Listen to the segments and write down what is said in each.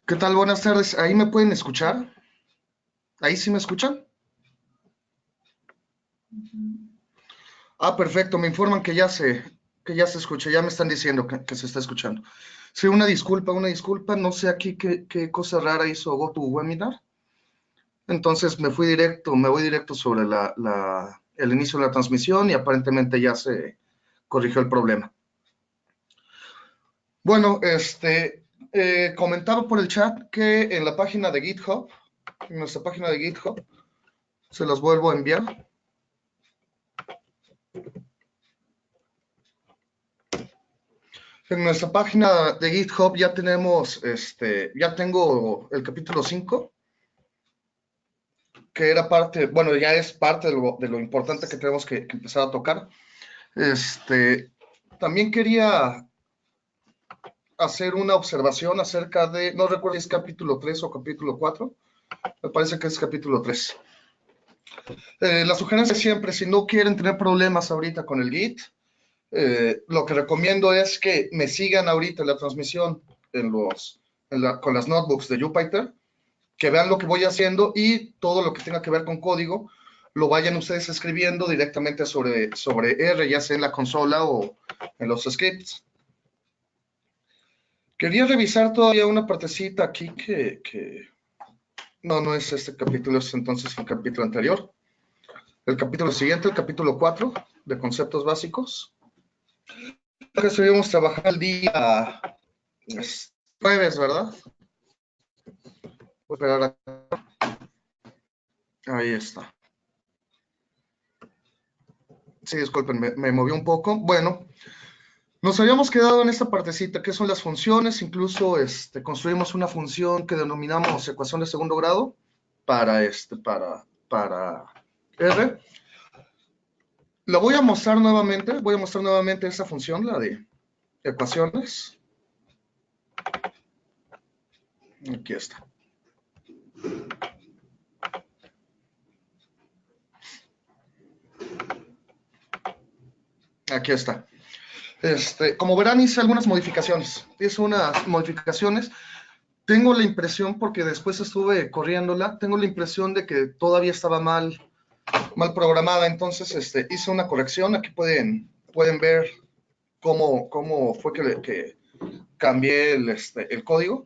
¿Qué tal? Buenas tardes. ¿Ahí me pueden escuchar? ¿Ahí sí me escuchan? Perfecto. Me informan que ya se escucha. Ya me están diciendo que se está escuchando. Sí, una disculpa, una disculpa. No sé aquí qué cosa rara hizo GoToWebinar. Entonces me voy directo sobre el inicio de la transmisión y aparentemente ya se corrigió el problema. Bueno, comentaba por el chat que en la página de GitHub, en nuestra página de GitHub, se los vuelvo a enviar. En nuestra página de GitHub ya tenemos, ya tengo el capítulo 5, que era parte, bueno, ya es parte de lo importante que tenemos que empezar a tocar. También quería hacer una observación acerca de, no recuerdo si es capítulo 3 o capítulo 4, me parece que es capítulo 3. La sugerencia siempre, si no quieren tener problemas ahorita con el Git, lo que recomiendo es que me sigan ahorita en la transmisión con las notebooks de Jupyter, que vean lo que voy haciendo y todo lo que tenga que ver con código lo vayan ustedes escribiendo directamente sobre R, ya sea en la consola o en los scripts. Quería revisar todavía una partecita aquí no es este capítulo, es entonces el capítulo anterior. El capítulo siguiente, el capítulo 4 de conceptos básicos. Que estuvimos trabajando el día jueves, ¿verdad? Pues ahí está. Sí, disculpen, me moví un poco. Bueno, nos habíamos quedado en esta partecita, que son las funciones. Incluso construimos una función que denominamos ecuación de segundo grado para R. La voy a mostrar nuevamente esta función, la de ecuaciones. Aquí está. Aquí está. Como verán, hice algunas modificaciones. Tengo la impresión, porque después estuve corriéndola, tengo la impresión de que todavía estaba mal programada. Entonces, hice una corrección. Aquí pueden ver cómo fue que cambié el código.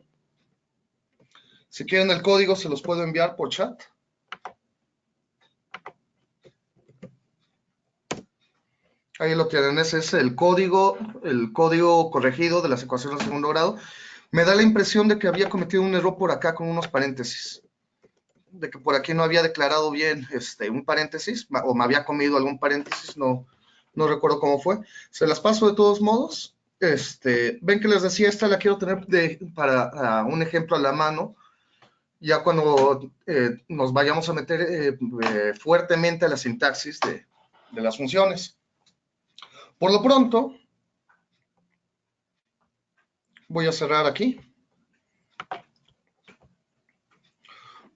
Si quieren el código, se los puedo enviar por chat. Ahí lo tienen, ese es el código corregido de las ecuaciones de segundo grado. Me da la impresión de que había cometido un error por acá con unos paréntesis, de que por aquí no había declarado bien un paréntesis, o me había comido algún paréntesis, no recuerdo cómo fue. Se las paso de todos modos. Ven que les decía, esta la quiero tener para un ejemplo a la mano, ya cuando nos vayamos a meter fuertemente a la sintaxis de las funciones. Por lo pronto, voy a cerrar aquí.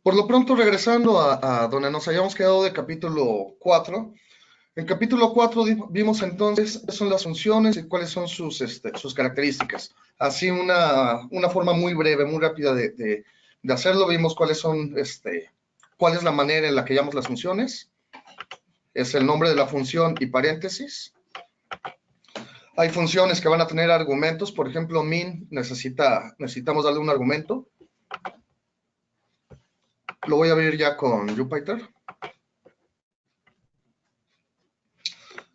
Por lo pronto, regresando a donde nos habíamos quedado de capítulo 4. En capítulo 4 vimos entonces qué son las funciones y cuáles son sus características. Así una forma muy breve, muy rápida de hacerlo. Vimos cuál es la manera en la que llamamos las funciones. Es el nombre de la función y paréntesis. Hay funciones que van a tener argumentos. Por ejemplo, min necesitamos darle un argumento. Lo voy a abrir ya con Jupyter.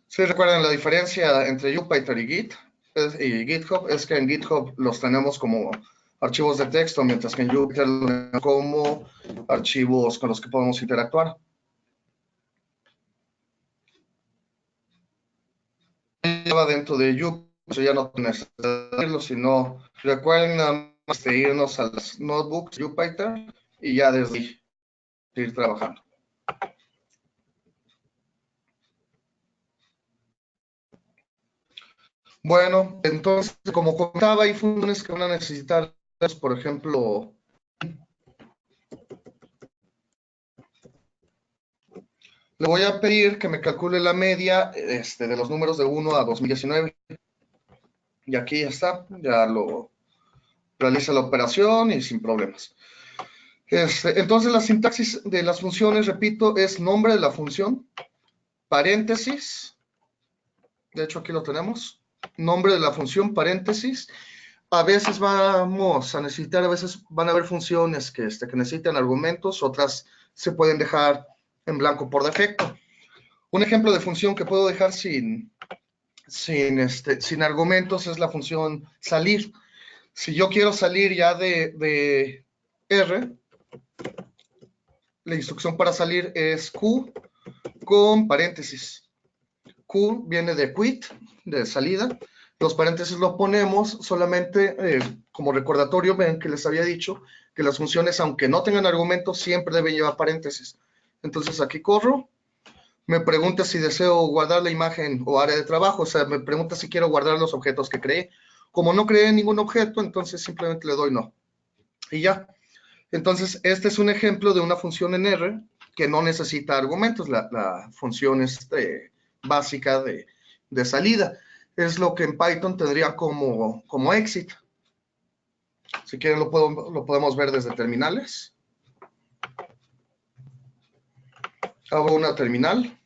Si recuerdan, la diferencia entre Jupyter y GitHub es que en GitHub los tenemos como archivos de texto, mientras que en Jupyter los tenemos como archivos con los que podemos interactuar. Dentro de Jupyter ya no necesito sino recuerden nada más irnos a las notebooks Jupyter y ya desde ahí ir trabajando. Bueno, entonces, como contaba, hay funciones que van a necesitar, por ejemplo, le voy a pedir que me calcule la media de los números de 1 a 2019. Y aquí ya está, ya lo realiza la operación y sin problemas. Entonces la sintaxis de las funciones, repito, es nombre de la función, paréntesis, de hecho aquí lo tenemos, nombre de la función, paréntesis. A veces vamos a necesitar, a veces van a haber funciones que necesitan argumentos, otras se pueden dejar en blanco por defecto. Un ejemplo de función que puedo dejar sin argumentos es la función salir. Si yo quiero salir ya de R, la instrucción para salir es Q con paréntesis. Q viene de quit, de salida. Los paréntesis lo ponemos solamente como recordatorio. Ven que les había dicho que las funciones, aunque no tengan argumentos, siempre deben llevar paréntesis. Entonces aquí corro. Me pregunta si deseo guardar la imagen o área de trabajo. O sea, me pregunta si quiero guardar los objetos que creé. Como no creé ningún objeto, entonces simplemente le doy no. Y ya. Entonces, este es un ejemplo de una función en R que no necesita argumentos. La función básica de salida. Es lo que en Python tendría como exit. Si quieren lo podemos ver desde terminales. Hago una terminal.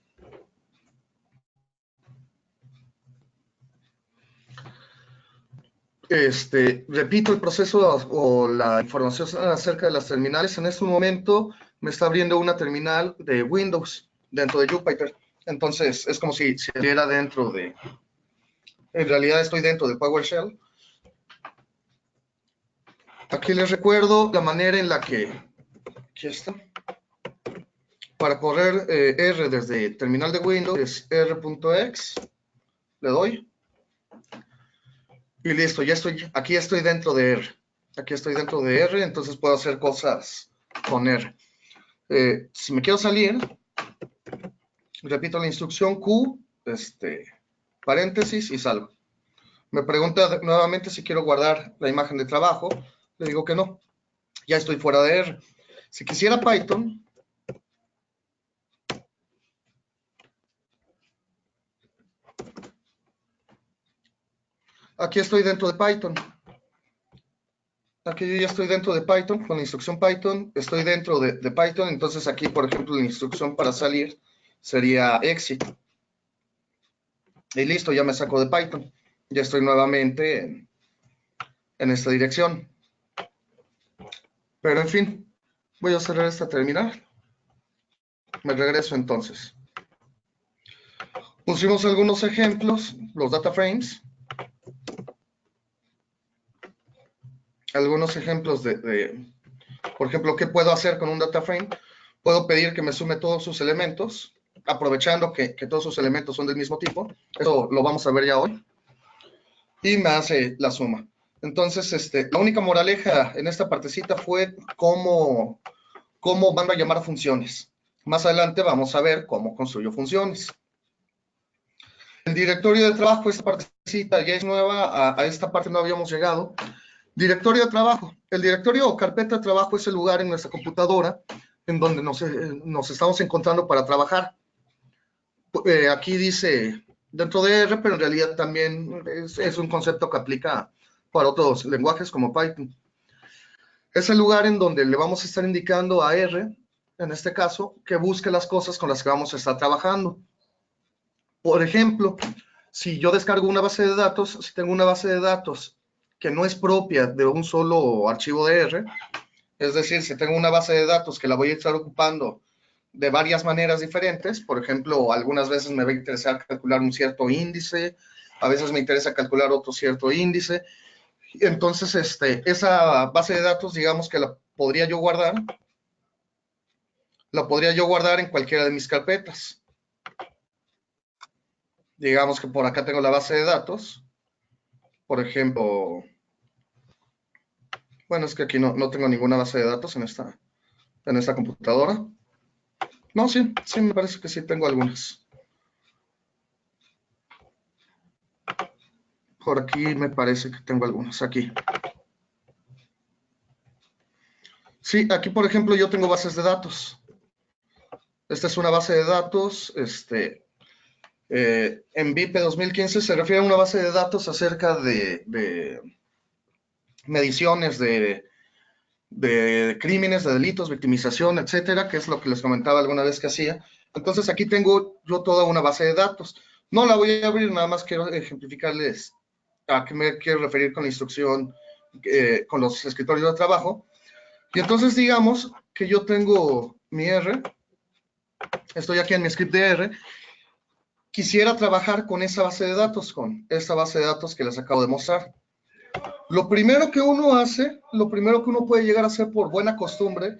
Repito el proceso o la información acerca de las terminales. En este momento me está abriendo una terminal de Windows dentro de Jupyter. Entonces es como si estuviera dentro de... En realidad estoy dentro de PowerShell. Aquí les recuerdo la manera en la que... Aquí está. Para correr R desde terminal de Windows es r.exe. Le doy. Y listo, ya estoy, aquí estoy dentro de R. Aquí estoy dentro de R, entonces puedo hacer cosas con R. Si me quiero salir, repito la instrucción Q, paréntesis y salgo. Me pregunta nuevamente si quiero guardar la imagen de trabajo. Le digo que no. Ya estoy fuera de R. Si quisiera Python, aquí estoy dentro de Python. Aquí yo ya estoy dentro de Python, con la instrucción Python, estoy dentro de Python, entonces aquí, por ejemplo, la instrucción para salir sería exit. Y listo, ya me saco de Python. Ya estoy nuevamente en esta dirección. Pero en fin, voy a cerrar esta terminal. Me regreso entonces. Pusimos algunos ejemplos, los data frames. Algunos ejemplos por ejemplo, ¿qué puedo hacer con un data frame? Puedo pedir que me sume todos sus elementos, aprovechando que todos sus elementos son del mismo tipo. Eso lo vamos a ver ya hoy. Y me hace la suma. Entonces, la única moraleja en esta partecita fue cómo van a llamar a funciones. Más adelante vamos a ver cómo construyo funciones. El directorio de trabajo, esta partecita ya es nueva, a esta parte no habíamos llegado. Directorio de trabajo. El directorio o carpeta de trabajo es el lugar en nuestra computadora en donde nos estamos encontrando para trabajar. Aquí dice dentro de R, pero en realidad también es un concepto que aplica para otros lenguajes como Python. Es el lugar en donde le vamos a estar indicando a R, en este caso, que busque las cosas con las que vamos a estar trabajando. Por ejemplo, si yo descargo una base de datos, si tengo una base de datos que no es propia de un solo archivo de R, es decir, si tengo una base de datos que la voy a estar ocupando de varias maneras diferentes, por ejemplo, algunas veces me va a interesar calcular un cierto índice, a veces me interesa calcular otro cierto índice, entonces esa base de datos, digamos que la podría yo guardar en cualquiera de mis carpetas. Digamos que por acá tengo la base de datos, por ejemplo, bueno, es que aquí no tengo ninguna base de datos en esta computadora. No, sí, me parece que sí tengo algunas. Por aquí me parece que tengo algunas, aquí. Sí, aquí por ejemplo yo tengo bases de datos. Esta es una base de datos, en VIP 2015 se refiere a una base de datos acerca de mediciones de crímenes, de delitos, victimización, etcétera, que es lo que les comentaba alguna vez que hacía. Entonces aquí tengo yo toda una base de datos. No la voy a abrir, nada más quiero ejemplificarles a qué me quiero referir con la instrucción, con los escritorios de trabajo. Y entonces digamos que yo tengo mi R, estoy aquí en mi script de R, quisiera trabajar con esa base de datos, con esta base de datos que les acabo de mostrar. Lo primero que uno hace, lo primero que uno puede llegar a hacer por buena costumbre,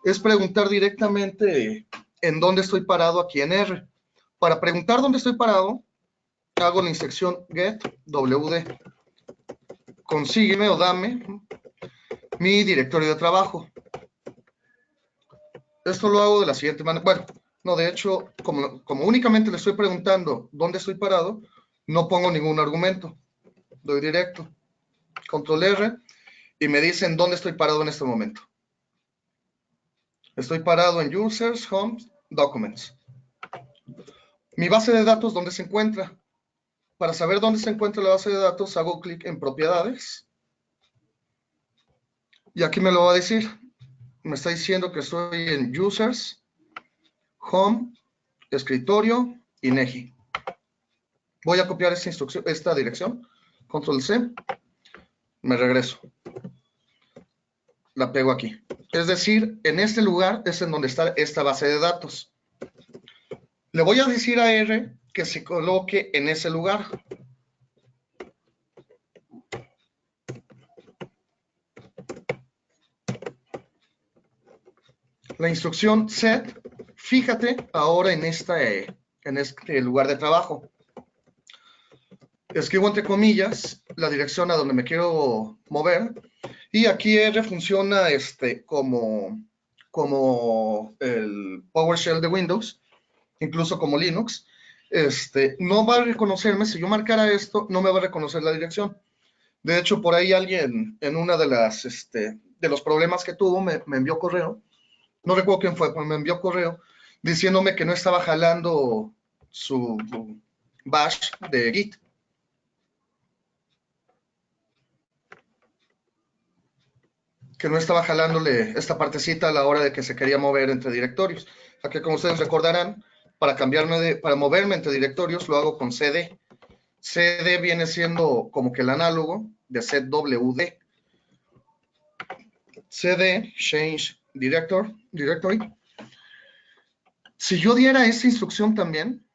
es preguntar directamente en dónde estoy parado aquí en R. Para preguntar dónde estoy parado, hago la instrucción get wd. Consígueme o dame mi directorio de trabajo. Esto lo hago de la siguiente manera. Bueno, no, de hecho, como únicamente le estoy preguntando dónde estoy parado, no pongo ningún argumento. Doy directo, control R, y me dicen dónde estoy parado en este momento. Estoy parado en Users, Homes, Documents. Mi base de datos, ¿dónde se encuentra? Para saber dónde se encuentra la base de datos, hago clic en Propiedades. Y aquí me lo va a decir. Me está diciendo que estoy en Users, Home, Escritorio, INEGI. Voy a copiar esta dirección. Control C. Me regreso. La pego aquí. Es decir, en este lugar es en donde está esta base de datos. Le voy a decir a R que se coloque en ese lugar. La instrucción set, fíjate ahora en este lugar de trabajo. Escribo entre comillas la dirección a donde me quiero mover y aquí R funciona como el PowerShell de Windows, incluso como Linux. No va a reconocerme, si yo marcara esto, no me va a reconocer la dirección. De hecho, por ahí alguien en una de los problemas que tuvo me envió correo. No recuerdo quién fue, pero me envió correo diciéndome que no estaba jalando su bash de Git. Que no estaba jalándole esta partecita a la hora de que se quería mover entre directorios. Aquí, como ustedes recordarán, para moverme entre directorios lo hago con CD. CD viene siendo como que el análogo de ZWD. CD, Change Directory. Si yo diera esta instrucción también,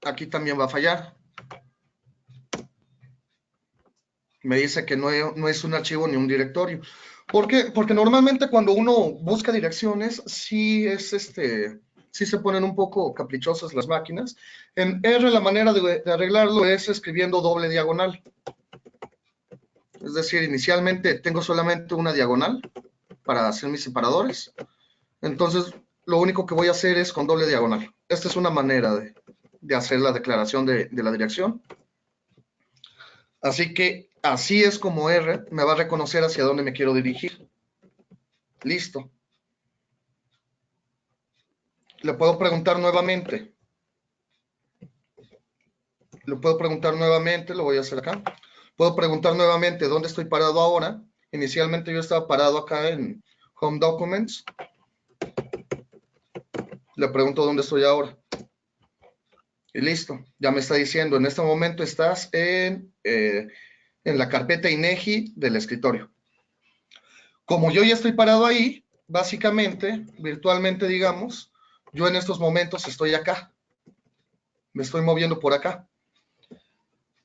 aquí también va a fallar. Me dice que no es un archivo ni un directorio. ¿Por qué? Porque normalmente cuando uno busca direcciones, sí se ponen un poco caprichosas las máquinas. En R la manera de arreglarlo es escribiendo doble diagonal. Es decir, inicialmente tengo solamente una diagonal para hacer mis separadores. Entonces, lo único que voy a hacer es con doble diagonal. Esta es una manera de hacer la declaración de la dirección. Así que así es como R me va a reconocer hacia dónde me quiero dirigir. Listo. Le puedo preguntar nuevamente. Lo voy a hacer acá. Puedo preguntar nuevamente dónde estoy parado ahora. Inicialmente yo estaba parado acá en Home Documents. Le pregunto dónde estoy ahora. Y listo. Ya me está diciendo, en este momento estás en la carpeta INEGI del escritorio. Como yo ya estoy parado ahí, básicamente, virtualmente digamos, yo en estos momentos estoy acá. Me estoy moviendo por acá.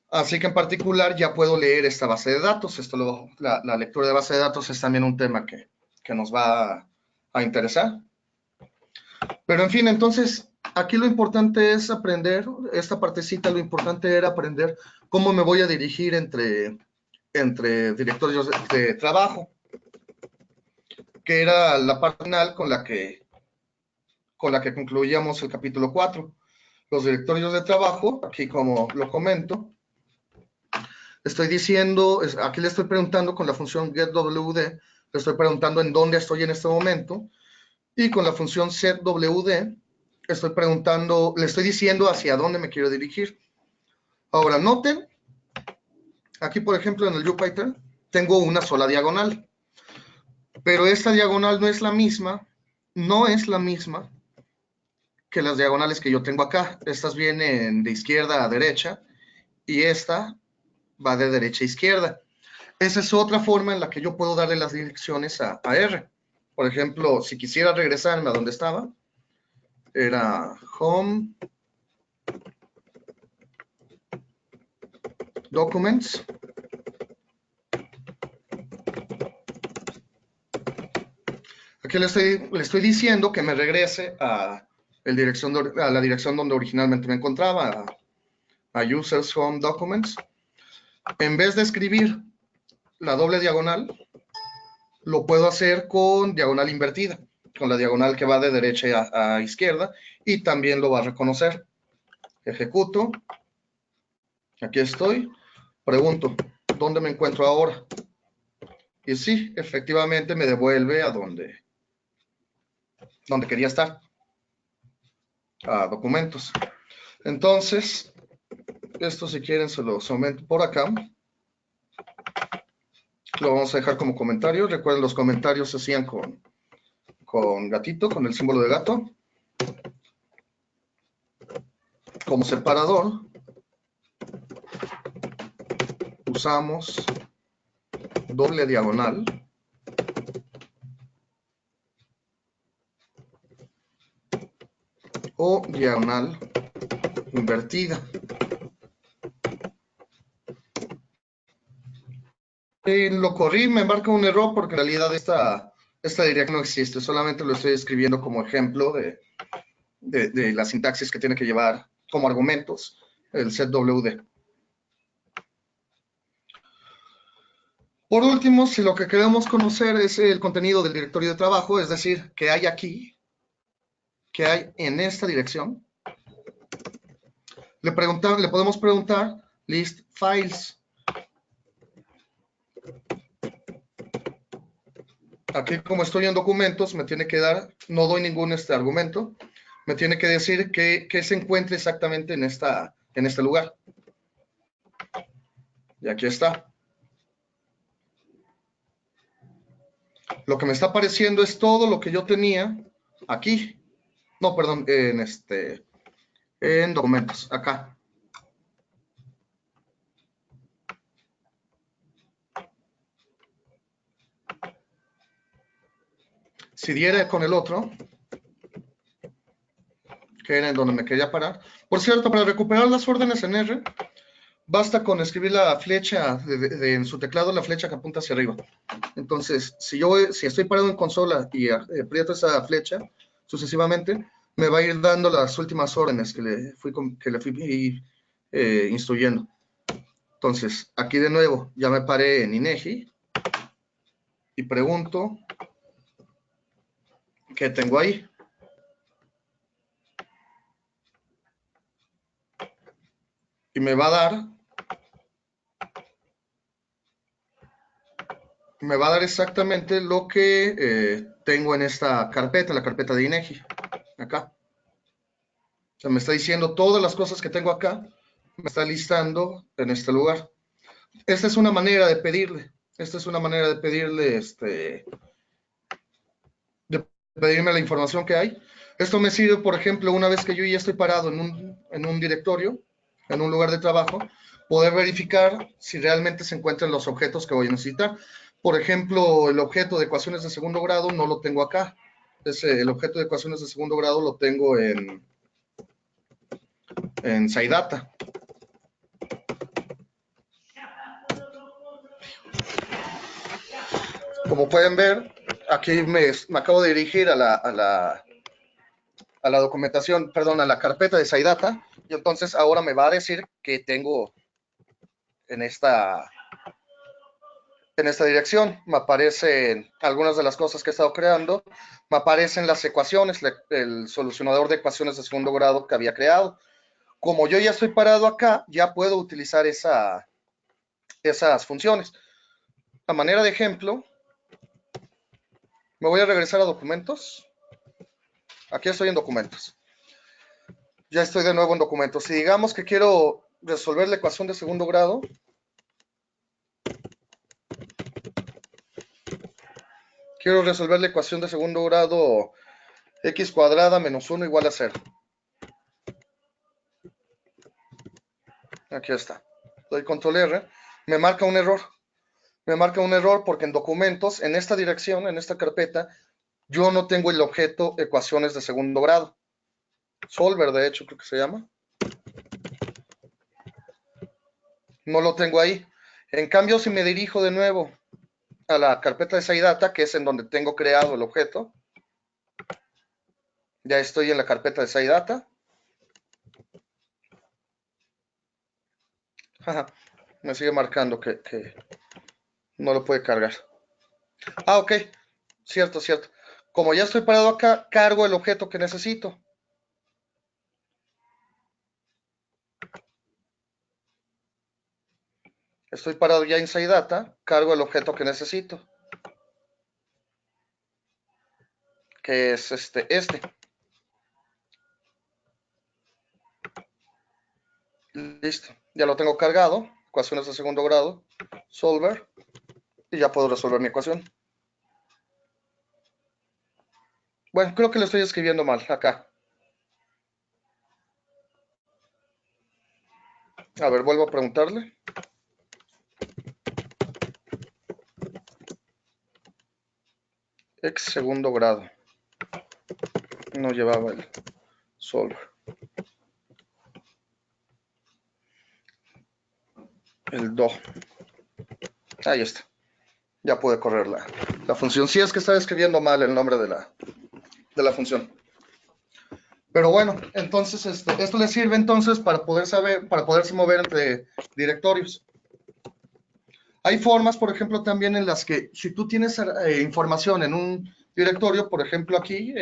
Así que en particular ya puedo leer esta base de datos. La lectura de base de datos es también un tema que nos va a interesar. Pero en fin, entonces, aquí lo importante es aprender, esta partecita, lo importante era aprender cómo me voy a dirigir entre directorios de trabajo, que era la parte final con la que concluíamos el capítulo 4. Los directorios de trabajo, aquí como lo comento, estoy diciendo, aquí le estoy preguntando con la función getWD, le estoy preguntando en dónde estoy en este momento, y con la función setWD, le estoy diciendo hacia dónde me quiero dirigir. Ahora, noten Aquí, por ejemplo, en el Jupyter, tengo una sola diagonal, pero esta diagonal no es la misma que las diagonales que yo tengo acá. Estas vienen de izquierda a derecha y esta va de derecha a izquierda. Esa es otra forma en la que yo puedo darle las direcciones a R. Por ejemplo, si quisiera regresarme a donde estaba, era Home, Documents. Aquí le estoy diciendo que me regrese a la dirección donde originalmente me encontraba, a Users Home Documents. En vez de escribir la doble diagonal, lo puedo hacer con diagonal invertida, con la diagonal que va de derecha a izquierda, y también lo va a reconocer. Ejecuto. Aquí estoy. Pregunto, ¿dónde me encuentro ahora? Y sí, efectivamente me devuelve a donde quería estar, a documentos. Entonces, esto si quieren se lo aumento por acá. Lo vamos a dejar como comentario. Recuerden, los comentarios se hacían con gatito, con el símbolo de gato. Como separador, usamos doble diagonal o diagonal invertida. Lo corrí, me marca un error porque en realidad esta dirección no existe, solamente lo estoy escribiendo como ejemplo de la sintaxis que tiene que llevar como argumentos el setwd. Por último, si lo que queremos conocer es el contenido del directorio de trabajo, es decir, qué hay aquí, qué hay en esta dirección, le podemos preguntar list files. Aquí, como estoy en documentos, me tiene que dar, no doy ningún argumento, me tiene que decir que se encuentra exactamente en este lugar. Y aquí está. Lo que me está apareciendo es todo lo que yo tenía aquí. No, perdón, en documentos, acá. Si diera con el otro, que era en donde me quería parar. Por cierto, para recuperar las órdenes en R, basta con escribir la flecha en su teclado, la flecha que apunta hacia arriba. Entonces, si estoy parado en consola y aprieto esa flecha sucesivamente, me va a ir dando las últimas órdenes que le fui instruyendo. Entonces, aquí de nuevo, ya me paré en INEGI y pregunto qué tengo ahí. Y me va a dar exactamente lo que tengo en esta carpeta, la carpeta de INEGI, acá. O sea, me está diciendo todas las cosas que tengo acá, me está listando en este lugar. Esta es una manera de pedirle, de pedirme la información que hay. Esto me sirve, por ejemplo, una vez que yo ya estoy parado en un directorio, en un lugar de trabajo, poder verificar si realmente se encuentran los objetos que voy a necesitar. Por ejemplo, el objeto de ecuaciones de segundo grado no lo tengo acá. El objeto de ecuaciones de segundo grado lo tengo en SciData. Como pueden ver, aquí me acabo de dirigir a la documentación, perdón, a la carpeta de SciData, y entonces ahora me va a decir que tengo en esta dirección. Me aparecen algunas de las cosas que he estado creando, me aparecen las ecuaciones, el solucionador de ecuaciones de segundo grado que había creado. Como yo ya estoy parado acá, ya puedo utilizar esas funciones. A manera de ejemplo, me voy a regresar a documentos. Aquí estoy en documentos. Ya estoy de nuevo en documentos. Si digamos que quiero resolver la ecuación de segundo grado, Quiero resolver la ecuación de segundo grado x cuadrada menos 1 igual a 0. Aquí está. Doy control R. Me marca un error. Me marca un error porque en documentos, en esta dirección, en esta carpeta, yo no tengo el objeto ecuaciones de segundo grado. Solver, de hecho, creo que se llama. No lo tengo ahí. En cambio, si me dirijo de nuevo a la carpeta de SciData, que es en donde tengo creado el objeto, ya estoy en la carpeta de SciData. Me sigue marcando que no lo puede cargar. Ah, ok. Cierto, cierto. Como ya estoy parado acá, cargo el objeto que necesito. Estoy parado ya en SciData, cargo el objeto que necesito. Que es este. Listo. Ya lo tengo cargado. Ecuaciones de segundo grado. Solver. Y ya puedo resolver mi ecuación. Bueno, creo que lo estoy escribiendo mal acá. A ver, vuelvo a preguntarle. X segundo grado. No llevaba el solver. El do. Ahí está. Ya pude correr la función. Sí, es que estaba escribiendo mal el nombre de la función. Pero bueno, entonces esto le sirve entonces para poder saber, para poderse mover entre directorios. Hay formas, por ejemplo, también en las que si tú tienes información en un directorio, por ejemplo aquí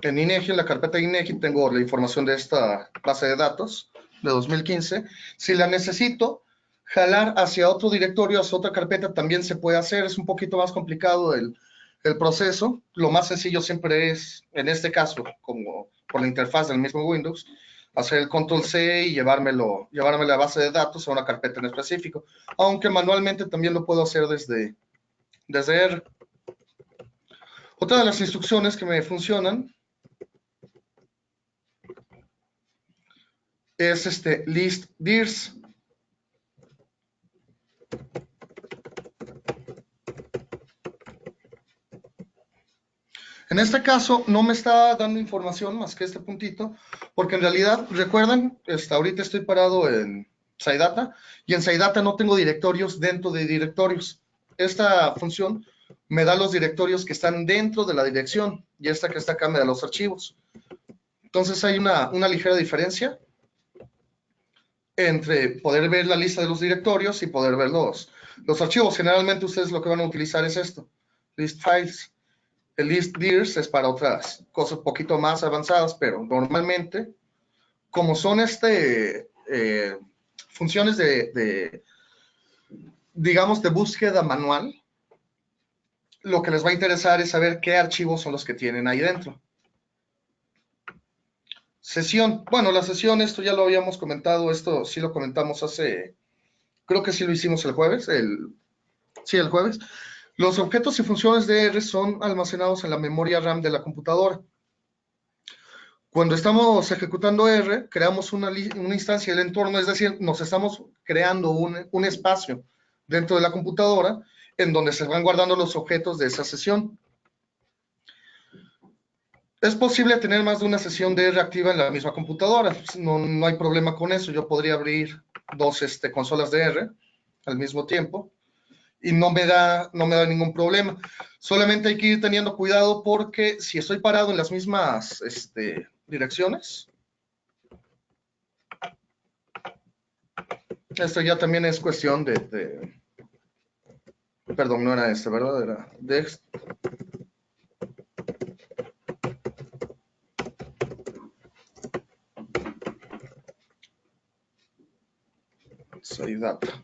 en INEGI, en la carpeta de INEGI, tengo la información de esta base de datos de 2015. Si la necesito jalar hacia otro directorio, hacia otra carpeta, también se puede hacer. Es un poquito más complicado el proceso. Lo más sencillo siempre es, en este caso, como por la interfaz del mismo Windows, hacer el control C y llevarme la base de datos a una carpeta en específico. Aunque manualmente también lo puedo hacer desde R. Otra de las instrucciones que me funcionan es list dirs. En este caso no me está dando información más que este puntito, porque en realidad, recuerden, ahorita estoy parado en SciData y en SciData no tengo directorios dentro de directorios. Esta función me da los directorios que están dentro de la dirección y esta que está acá me da los archivos. Entonces hay una ligera diferencia entre poder ver la lista de los directorios y poder ver los archivos. Generalmente ustedes lo que van a utilizar es esto, list files. El list dirs es para otras cosas un poquito más avanzadas, pero normalmente, como son funciones digamos, de búsqueda manual, lo que les va a interesar es saber qué archivos son los que tienen ahí dentro. Sesión. Bueno, la sesión, esto ya lo habíamos comentado, esto sí lo comentamos creo que sí lo hicimos el jueves, sí, el jueves. Los objetos y funciones de R son almacenados en la memoria RAM de la computadora. Cuando estamos ejecutando R, creamos una instancia del entorno, es decir, nos estamos creando un espacio dentro de la computadora en donde se van guardando los objetos de esa sesión. Es posible tener más de una sesión de R activa en la misma computadora, no hay problema con eso. Yo podría abrir dos consolas de R al mismo tiempo y no me da ningún problema. Solamente hay que ir teniendo cuidado porque si estoy parado en las mismas direcciones, esto ya también es cuestión perdón, no era ¿verdad? Era de SciData.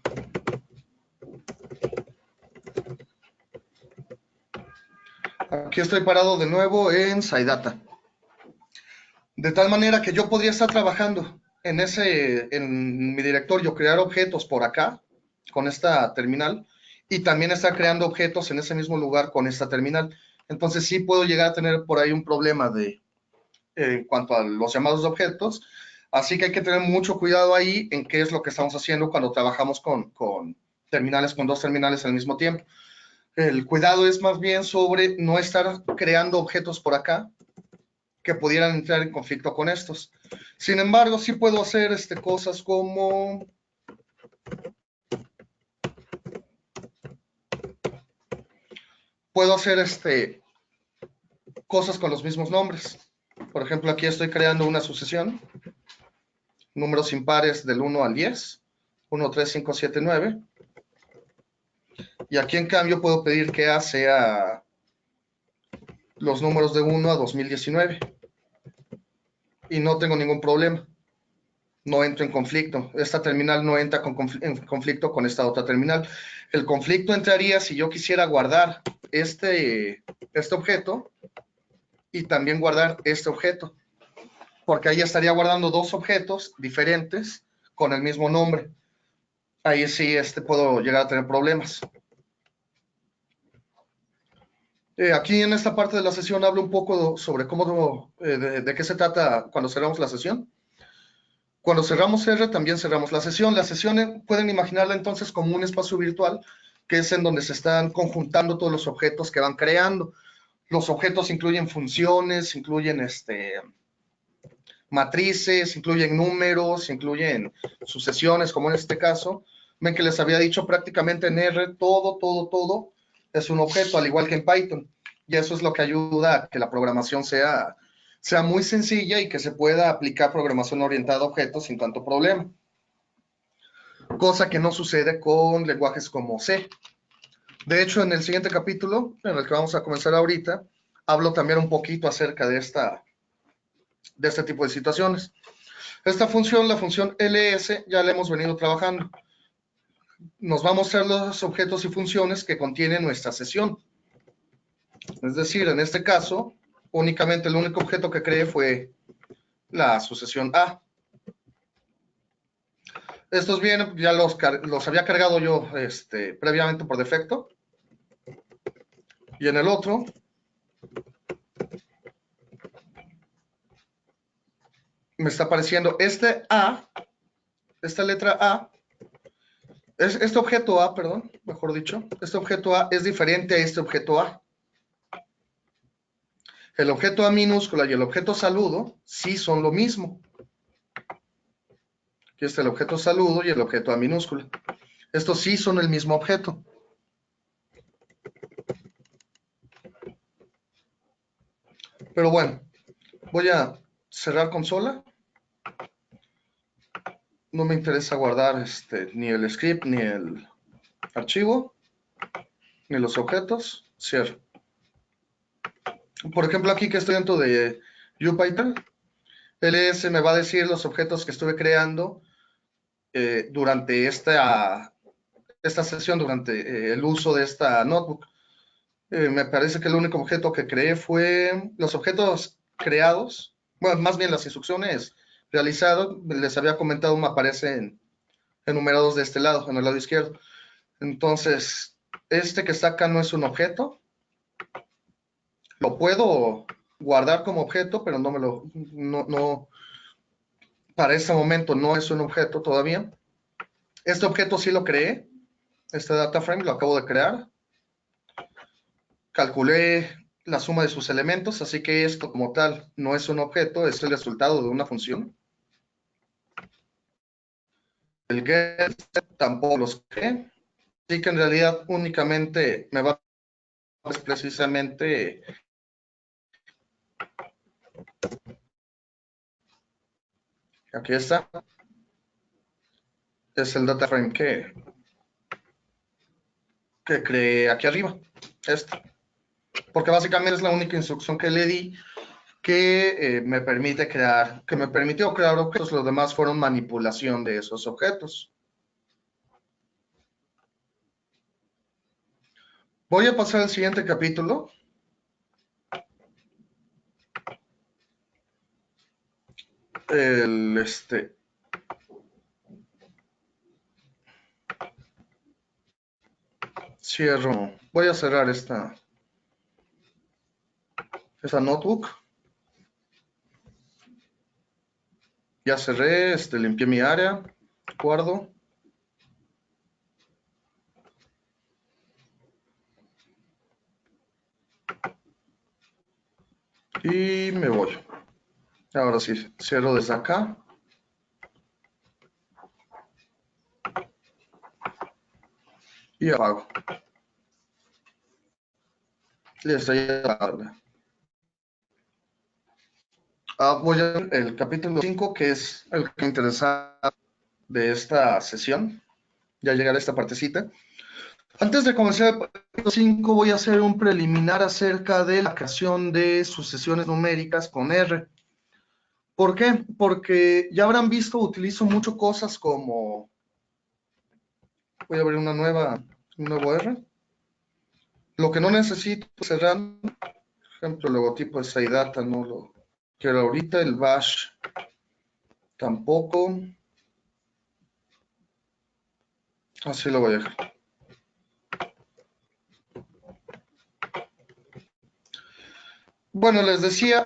Aquí estoy parado de nuevo en SciData. De tal manera que yo podría estar trabajando en mi directorio, crear objetos por acá, con esta terminal, y también está creando objetos en ese mismo lugar con esta terminal. Entonces sí puedo llegar a tener por ahí un problema en cuanto a los llamados objetos, así que hay que tener mucho cuidado ahí en qué es lo que estamos haciendo cuando trabajamos con terminales, con dos terminales al mismo tiempo. El cuidado es más bien sobre no estar creando objetos por acá que pudieran entrar en conflicto con estos. Sin embargo, sí puedo hacer cosas como puedo hacer cosas con los mismos nombres. Por ejemplo, aquí estoy creando una sucesión, números impares del 1 al 10, 1, 3, 5, 7, 9. Y aquí en cambio puedo pedir que A sea los números de 1 a 2019. Y no tengo ningún problema. No entro en conflicto. Esta terminal no entra en conflicto con esta otra terminal. El conflicto entraría si yo quisiera guardar este objeto y también guardar este objeto, porque ahí estaría guardando dos objetos diferentes con el mismo nombre. Ahí sí puedo llegar a tener problemas. Aquí en esta parte de la sesión hablo un poco sobre cómo, de qué se trata cuando cerramos la sesión. Cuando cerramos R, también cerramos la sesión. La sesión pueden imaginarla entonces como un espacio virtual, que es en donde se están conjuntando todos los objetos que van creando. Los objetos incluyen funciones, incluyen matrices, incluyen números, incluyen sucesiones, como en este caso. Ven que les había dicho prácticamente en R, todo es un objeto, al igual que en Python. Y eso es lo que ayuda a que la programación sea muy sencilla y que se pueda aplicar programación orientada a objetos sin tanto problema. Cosa que no sucede con lenguajes como C. De hecho, en el siguiente capítulo, en el que vamos a comenzar ahorita, hablo también un poquito acerca de este tipo de situaciones. Esta función, la función ls, ya la hemos venido trabajando. Nos va a mostrar los objetos y funciones que contiene nuestra sesión. Es decir, en este caso, únicamente el único objeto que creé fue la sucesión A. Estos vienen, ya los había cargado yo previamente por defecto. Y en el otro, me está apareciendo A, esta letra A, este objeto A, perdón, mejor dicho, este objeto A es diferente a este objeto A. El objeto A minúscula y el objeto saludo sí son lo mismo. Aquí está el objeto saludo y el objeto A minúscula. Estos sí son el mismo objeto. Pero bueno, voy a cerrar consola. No me interesa guardar ni el script, ni el archivo, ni los objetos. Cierro. Por ejemplo, aquí que estoy dentro de UPython, ls me va a decir los objetos que estuve creando durante esta sesión, durante el uso de esta notebook. Me parece que el único objeto que creé fue los objetos creados, bueno, más bien las instrucciones realizadas, les había comentado, me aparecen enumerados de este lado, en el lado izquierdo. Entonces, este que está acá no es un objeto, lo puedo guardar como objeto, pero no, para este momento no es un objeto todavía. Este objeto sí lo creé, este data frame lo acabo de crear, calculé la suma de sus elementos, así que esto como tal no es un objeto, es el resultado de una función. El get tampoco los creé, así que en realidad únicamente me va a pues, precisamente aquí está, es el data frame que creé aquí arriba, este, porque básicamente es la única instrucción que le di que me permitió crear objetos, los demás fueron manipulación de esos objetos. Voy a pasar al siguiente capítulo. El, Cierro. Voy a cerrar esta notebook. Ya cerré, limpié mi área, guardo. Y me voy. Ahora sí, cierro desde acá. Y apago. Listo, ya apago. Voy a ver el capítulo 5, que es el que me interesa de esta sesión. Ya llegará a esta partecita. Antes de comenzar el capítulo 5, voy a hacer un preliminar acerca de la creación de sucesiones numéricas con R. ¿Por qué? Porque ya habrán visto, utilizo mucho cosas como, voy a abrir un nuevo R. Lo que no necesito cerrar, por ejemplo, el logotipo de SciData no lo quiero ahorita, el bash tampoco. Así lo voy a dejar. Bueno, les decía,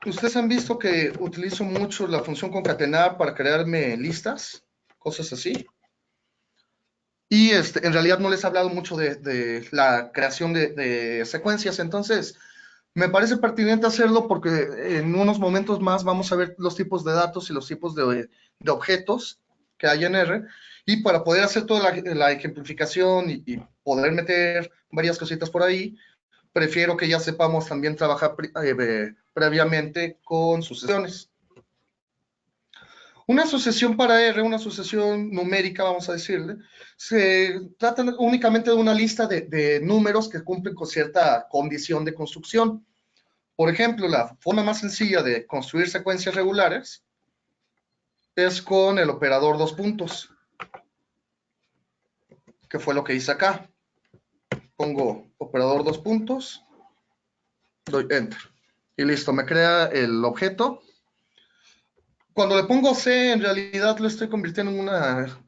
ustedes han visto que utilizo mucho la función concatenar para crearme listas, cosas así. Y en realidad no les he hablado mucho de la creación de secuencias, entonces me parece pertinente hacerlo porque en unos momentos más vamos a ver los tipos de datos y los tipos de objetos que hay en R. Y para poder hacer toda la ejemplificación y poder meter varias cositas por ahí, prefiero que ya sepamos también trabajar previamente con sucesiones. Una sucesión para R, una sucesión numérica, vamos a decirle, se trata únicamente de una lista de números que cumplen con cierta condición de construcción. Por ejemplo, la forma más sencilla de construir secuencias regulares es con el operador dos puntos, que fue lo que hice acá. Pongo operador dos puntos, doy enter y listo, me crea el objeto. Cuando le pongo C, en realidad lo estoy convirtiendo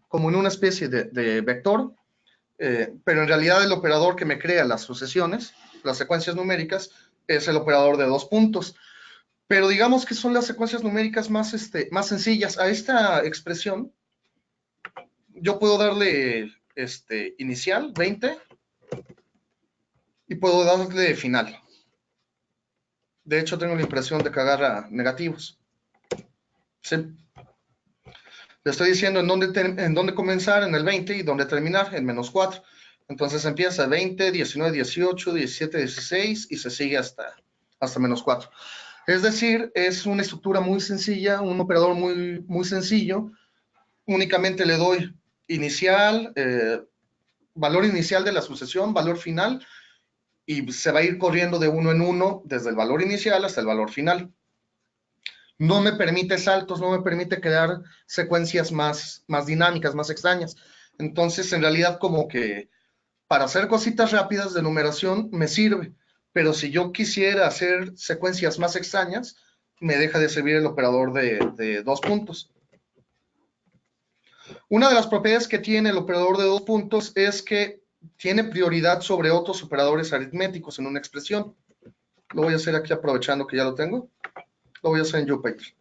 como en una especie de vector, pero en realidad el operador que me crea las sucesiones, las secuencias numéricas, es el operador de dos puntos. Pero digamos que son las secuencias numéricas más sencillas. A esta expresión yo puedo darle inicial, 20, y puedo darle final. De hecho, tengo la impresión de que agarra negativos. ¿Sí? Le estoy diciendo en dónde comenzar en el 20 y dónde terminar en menos 4. Entonces empieza 20, 19, 18, 17, 16 y se sigue hasta menos 4. Es decir, es una estructura muy sencilla, un operador muy sencillo. Únicamente le doy inicial, valor inicial de la sucesión, valor final, y se va a ir corriendo de uno en uno desde el valor inicial hasta el valor final. No me permite saltos, no me permite crear secuencias más dinámicas, más extrañas. Entonces, en realidad, como que para hacer cositas rápidas de numeración me sirve, pero si yo quisiera hacer secuencias más extrañas, me deja de servir el operador de dos puntos. Una de las propiedades que tiene el operador de dos puntos es que tiene prioridad sobre otros operadores aritméticos en una expresión. Lo voy a hacer aquí aprovechando que ya lo tengo. Lo voy a hacer en Jupyter.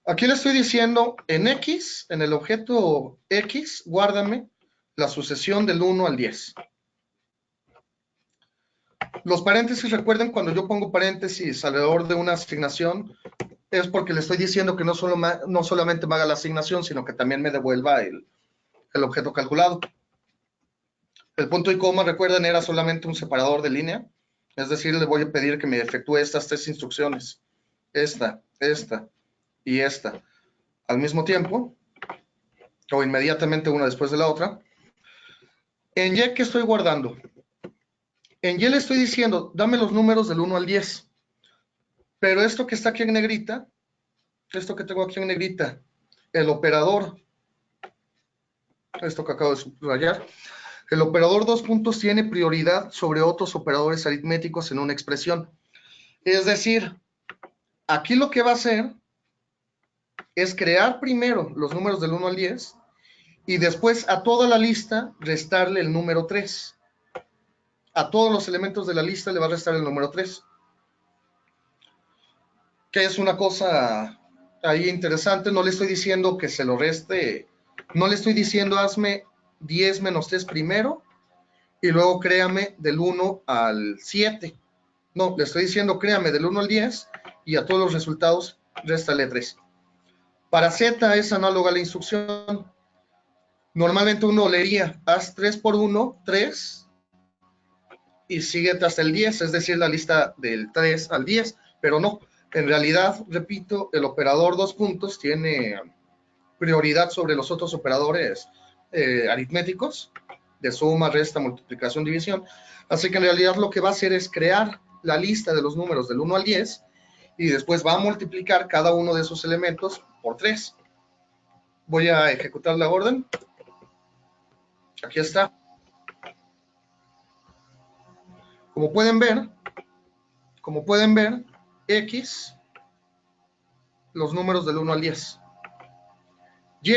Aquí le estoy diciendo en X, en el objeto X, guárdame la sucesión del 1 al 10. Los paréntesis, recuerden, cuando yo pongo paréntesis alrededor de una asignación, es porque le estoy diciendo que no solamente me haga la asignación, sino que también me devuelva el objeto calculado. El punto y coma, recuerden, era solamente un separador de línea. Es decir, le voy a pedir que me efectúe estas tres instrucciones. Esta y esta. Al mismo tiempo, o inmediatamente una después de la otra. En Y, ¿qué estoy guardando? En Y le estoy diciendo, dame los números del 1 al 10. Pero esto que está aquí en negrita, esto que tengo aquí en negrita, el operador, esto que acabo de subrayar, el operador dos puntos tiene prioridad sobre otros operadores aritméticos en una expresión. Es decir, aquí lo que va a hacer es crear primero los números del 1 al 10 y después a toda la lista restarle el número 3. A todos los elementos de la lista le va a restar el número 3. Que es una cosa ahí interesante. No le estoy diciendo que se lo reste, no le estoy diciendo hazme 10 menos 3 primero y luego créame del 1 al 7. No, le estoy diciendo créame del 1 al 10 y a todos los resultados réstale 3. Para Z es análoga a la instrucción. Normalmente uno leería haz 3 por 1, 3 y síguete hasta el 10, es decir, la lista del 3 al 10, pero no. En realidad, repito, el operador 2 puntos tiene prioridad sobre los otros operadores aritméticos de suma, resta, multiplicación, división. Así que en realidad lo que va a hacer es crear la lista de los números del 1 al 10 y después va a multiplicar cada uno de esos elementos por 3. Voy a ejecutar la orden. Aquí está. Como pueden ver, X, los números del 1 al 10. Y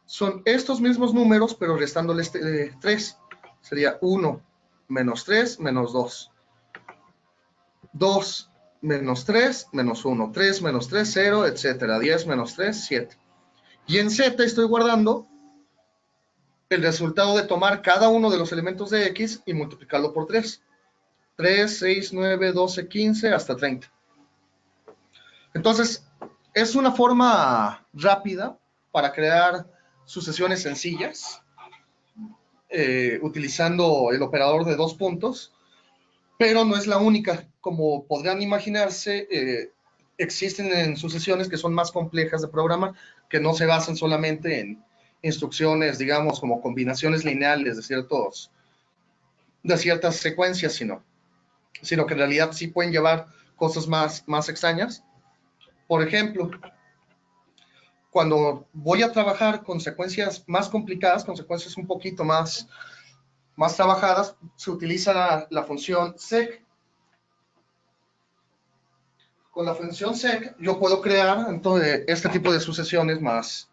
son estos mismos números, pero restándoles 3. Sería 1 menos 3 menos 2. 2 menos 3 menos 1. 3 menos 3, 0, etc. 10 menos 3, 7. Y en Z estoy guardando el resultado de tomar cada uno de los elementos de X y multiplicarlo por 3. 3, 6, 9, 12, 15, hasta 30. Entonces, es una forma rápida para crear sucesiones sencillas, utilizando el operador de 2 puntos, pero no es la única. Como podrán imaginarse, existen en sucesiones que son más complejas de programar, que no se basan solamente en instrucciones, digamos, como combinaciones lineales de ciertas secuencias, sino que en realidad sí pueden llevar cosas más extrañas. Por ejemplo, cuando voy a trabajar con secuencias más complicadas, con secuencias un poquito más trabajadas, se utiliza la función sec. Con la función sec yo puedo crear entonces, este tipo de sucesiones más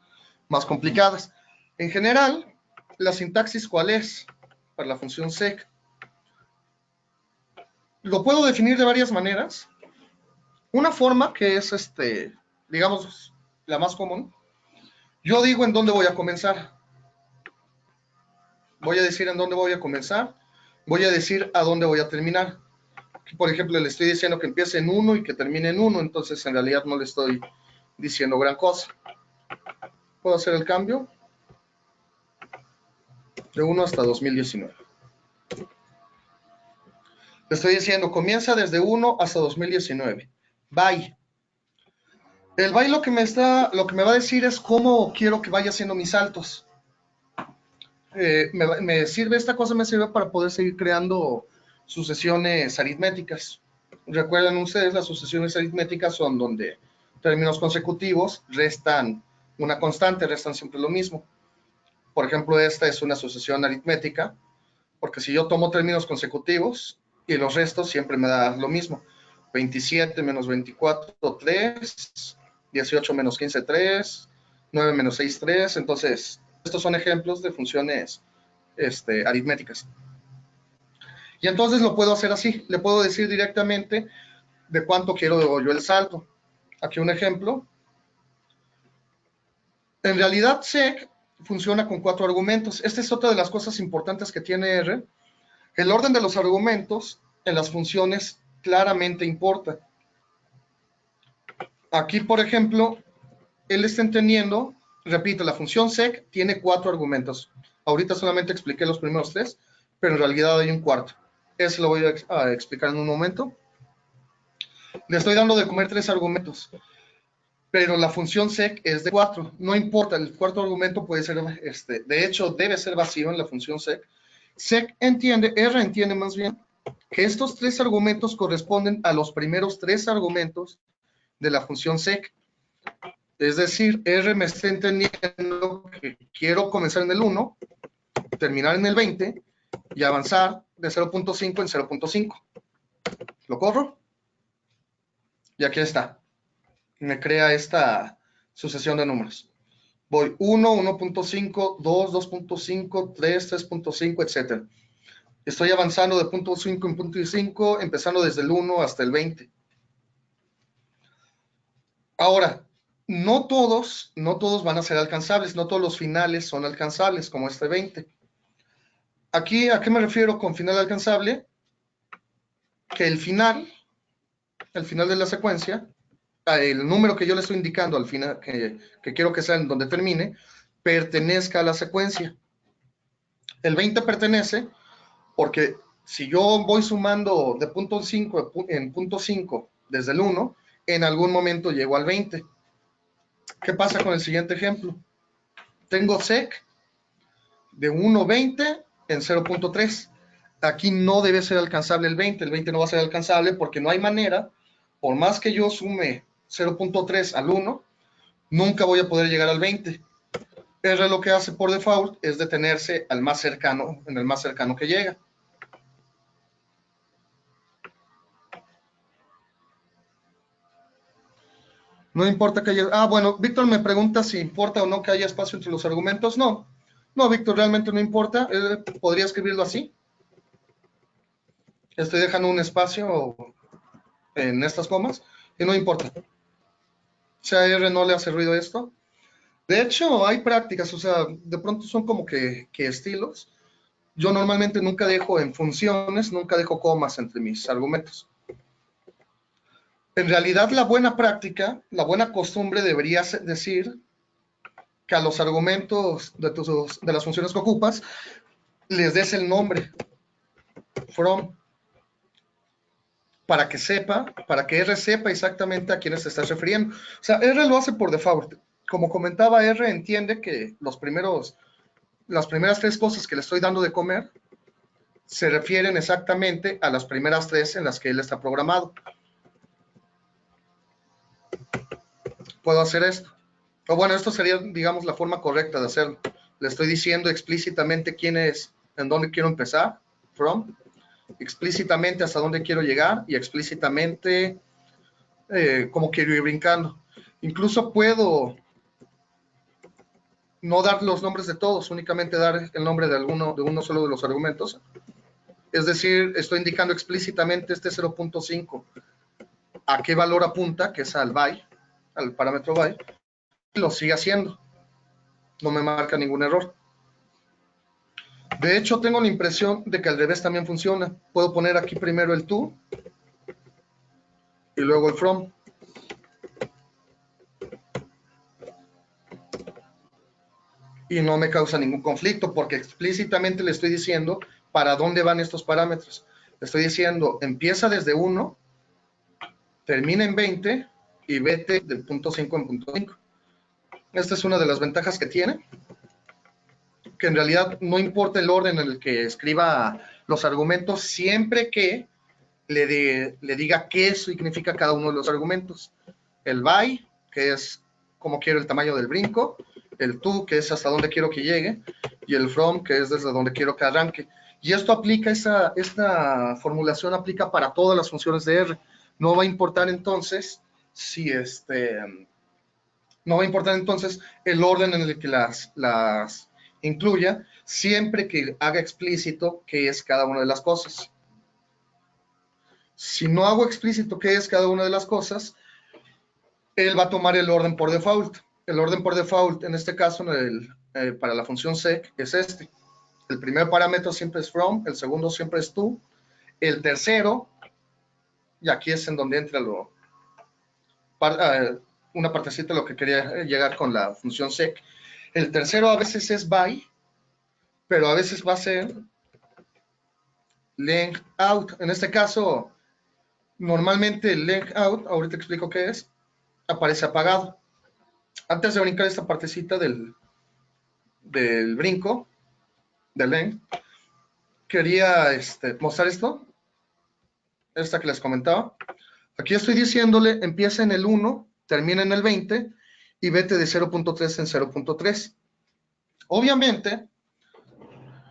complicadas. En general, la sintaxis, ¿cuál es para la función sec? Lo puedo definir de varias maneras. Una forma que es, digamos, la más común. Yo digo en dónde voy a comenzar. Voy a decir en dónde voy a comenzar. Voy a decir a dónde voy a terminar. Por ejemplo, le estoy diciendo que empiece en 1 y que termine en 1, entonces en realidad no le estoy diciendo gran cosa. Puedo hacer el cambio de 1 hasta 2019. Le estoy diciendo, comienza desde 1 hasta 2019. Bye. El bye lo que me va a decir es cómo quiero que vaya haciendo mis saltos. Esta cosa me sirve para poder seguir creando sucesiones aritméticas. Recuerden ustedes, las sucesiones aritméticas son donde términos consecutivos restan una constante, restan siempre lo mismo. Por ejemplo, esta es una sucesión aritmética, porque si yo tomo términos consecutivos y los restos, siempre me da lo mismo. 27 menos 24, 3, 18 menos 15, 3, 9 menos 6, 3. Entonces, estos son ejemplos de funciones aritméticas. Y entonces lo puedo hacer así, le puedo decir directamente de cuánto quiero yo el salto. Aquí un ejemplo. En realidad, sec funciona con 4 argumentos. Esta es otra de las cosas importantes que tiene R. El orden de los argumentos en las funciones claramente importa. Aquí, por ejemplo, él está entendiendo, repito, la función sec tiene 4 argumentos. Ahorita solamente expliqué los primeros 3, pero en realidad hay un cuarto. Eso lo voy a explicar en un momento. Le estoy dando de comer 3 argumentos, pero la función sec es de 4. No importa, el cuarto argumento puede ser, de hecho, debe ser vacío en la función sec. R entiende más bien, que estos 3 argumentos corresponden a los primeros 3 argumentos de la función sec. Es decir, R me está entendiendo que quiero comenzar en el 1, terminar en el 20 y avanzar de 0.5 en 0.5. Lo corro y aquí está. Me crea esta sucesión de números. Voy 1, 1.5, 2, 2.5, 3, 3.5, etc. Estoy avanzando de punto 5 en punto 5, empezando desde el 1 hasta el 20. Ahora, no todos van a ser alcanzables, no todos los finales son alcanzables, como este 20. Aquí, ¿a qué me refiero con final alcanzable? Que el final de la secuencia, el número que yo le estoy indicando al final, que quiero que sea en donde termine, pertenezca a la secuencia. El 20 pertenece porque si yo voy sumando de punto 5 en punto 5 desde el 1, en algún momento llego al 20. ¿Qué pasa con el siguiente ejemplo? Tengo sec de 1.20 en 0.3. Aquí no debe ser alcanzable el 20 no va a ser alcanzable porque no hay manera, por más que yo sume 0.3 al 1, nunca voy a poder llegar al 20. R lo que hace por default es detenerse al más cercano, en el más cercano que llega. No importa que haya... bueno, Víctor me pregunta si importa o no que haya espacio entre los argumentos. No, Víctor, realmente no importa. Podría escribirlo así. Estoy dejando un espacio en estas comas y no importa. Si a R no le hace ruido esto. De hecho, hay prácticas, o sea, de pronto son como que estilos. Yo normalmente nunca dejo en funciones, nunca dejo comas entre mis argumentos. En realidad, la buena práctica, la buena costumbre debería decir que a los argumentos de las funciones que ocupas les des el nombre, from, para que R sepa exactamente a quiénes te estás refiriendo. O sea, R lo hace por default. Como comentaba, R entiende que las primeras tres cosas que le estoy dando de comer se refieren exactamente a las primeras tres en las que él está programado. Puedo hacer esto. O bueno, esto sería, digamos, la forma correcta de hacerlo. Le estoy diciendo explícitamente quién es, en dónde quiero empezar, from, explícitamente hasta dónde quiero llegar y explícitamente cómo quiero ir brincando. Incluso puedo no dar los nombres de todos, únicamente dar el nombre de uno solo de los argumentos. Es decir, estoy indicando explícitamente este 0.5 a qué valor apunta, que es al by, al parámetro by, y lo sigue haciendo. No me marca ningún error. De hecho, tengo la impresión de que al revés también funciona. Puedo poner aquí primero el to y luego el from. Y no me causa ningún conflicto porque explícitamente le estoy diciendo para dónde van estos parámetros. Le estoy diciendo, empieza desde 1, termina en 20 y vete del punto 5 en punto 5. Esta es una de las ventajas que tiene, que en realidad no importa el orden en el que escriba los argumentos, siempre que le diga qué significa cada uno de los argumentos. El by, que es como quiero el tamaño del brinco, el to, que es hasta dónde quiero que llegue, y el from, que es desde donde quiero que arranque. Y esto aplica, esta formulación aplica para todas las funciones de R. No va a importar entonces si no va a importar entonces el orden en el que las incluya, siempre que haga explícito qué es cada una de las cosas. Si no hago explícito qué es cada una de las cosas, él va a tomar el orden por default. El orden por default, en este caso, para la función sec, es este. El primer parámetro siempre es from, el segundo siempre es to, el tercero, y aquí es en donde entra una partecita de lo que quería llegar con la función sec. El tercero a veces es by, pero a veces va a ser length out. En este caso, normalmente el length out, ahorita explico qué es, aparece apagado. Antes de brincar esta partecita del brinco, del length, quería mostrar esto, esta que les comentaba. Aquí estoy diciéndole, empieza en el 1, termina en el 20 y vete de 0.3 en 0.3. Obviamente,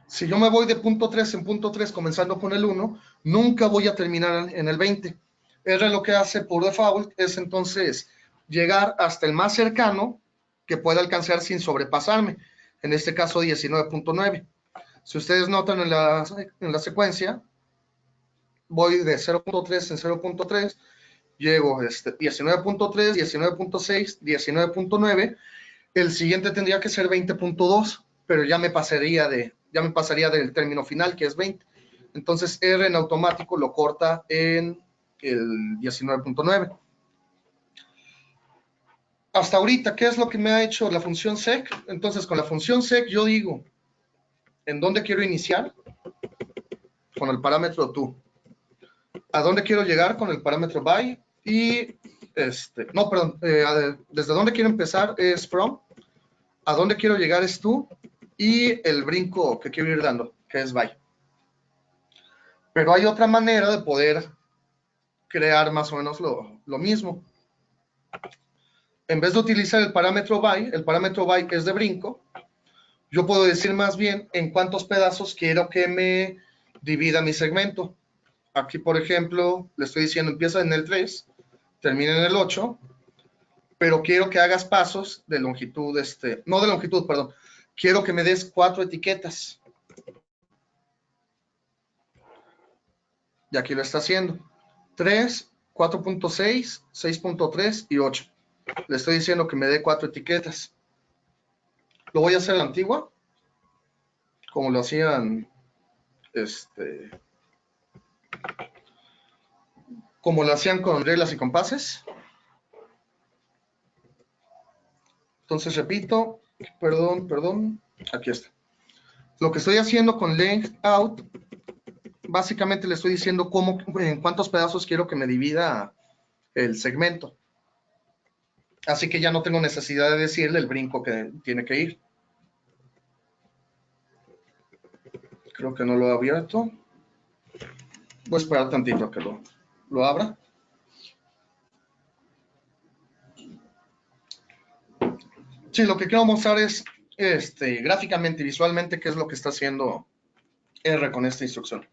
si yo me voy de punto 3 en punto 3 comenzando con el 1, nunca voy a terminar en el 20. R lo que hace por default es entonces llegar hasta el más cercano que pueda alcanzar sin sobrepasarme. En este caso 19.9. Si ustedes notan en la secuencia, voy de 0.3 en 0.3, llego 19.3, 19.6, 19.9. El siguiente tendría que ser 20.2, pero ya me pasaría del término final, que es 20. Entonces R en automático lo corta en el 19.9. Hasta ahorita, ¿qué es lo que me ha hecho la función sec? Entonces, con la función sec yo digo en dónde quiero iniciar con el parámetro to, a dónde quiero llegar con el parámetro by, y desde dónde quiero empezar es from, a dónde quiero llegar es to, y el brinco que quiero ir dando, que es by. Pero hay otra manera de poder crear más o menos lo mismo. En vez de utilizar el parámetro by es de brinco, yo puedo decir más bien en cuántos pedazos quiero que me divida mi segmento. Aquí, por ejemplo, le estoy diciendo empieza en el 3, termina en el 8, pero quiero que hagas pasos de longitud, no de longitud, perdón, quiero que me des 4 etiquetas. Y aquí lo está haciendo. 3, 4.6, 6.3 y 8. Le estoy diciendo que me dé 4 etiquetas. Lo voy a hacer a la antigua, como lo hacían, como lo hacían con reglas y compases. Entonces repito, perdón, aquí está. Lo que estoy haciendo con length out, básicamente le estoy diciendo en cuántos pedazos quiero que me divida el segmento. Así que ya no tengo necesidad de decirle el brinco que tiene que ir. Creo que no lo he abierto. Voy a esperar tantito a que lo abra. Sí, lo que quiero mostrar es gráficamente y visualmente qué es lo que está haciendo R con esta instrucción.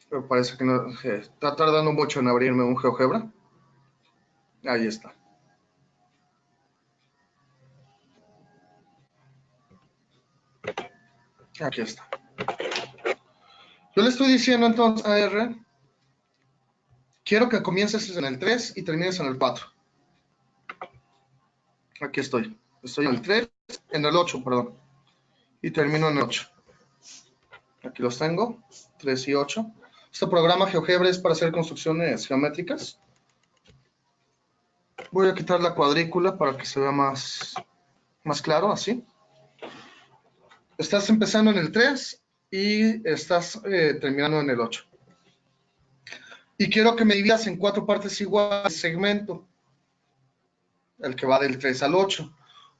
Pero parece que no, está tardando mucho en abrirme un GeoGebra. Ahí está. Aquí está. Yo le estoy diciendo entonces a R, quiero que comiences en el 3 y termines en el 4. Aquí estoy. Estoy en el 3, en el 8, perdón. Y termino en el 8. Aquí los tengo, 3 y 8. Este programa GeoGebra es para hacer construcciones geométricas. Voy a quitar la cuadrícula para que se vea más claro, así. Estás empezando en el 3 y estás terminando en el 8. Y quiero que me dividas en 4 partes iguales el segmento, el que va del 3 al 8.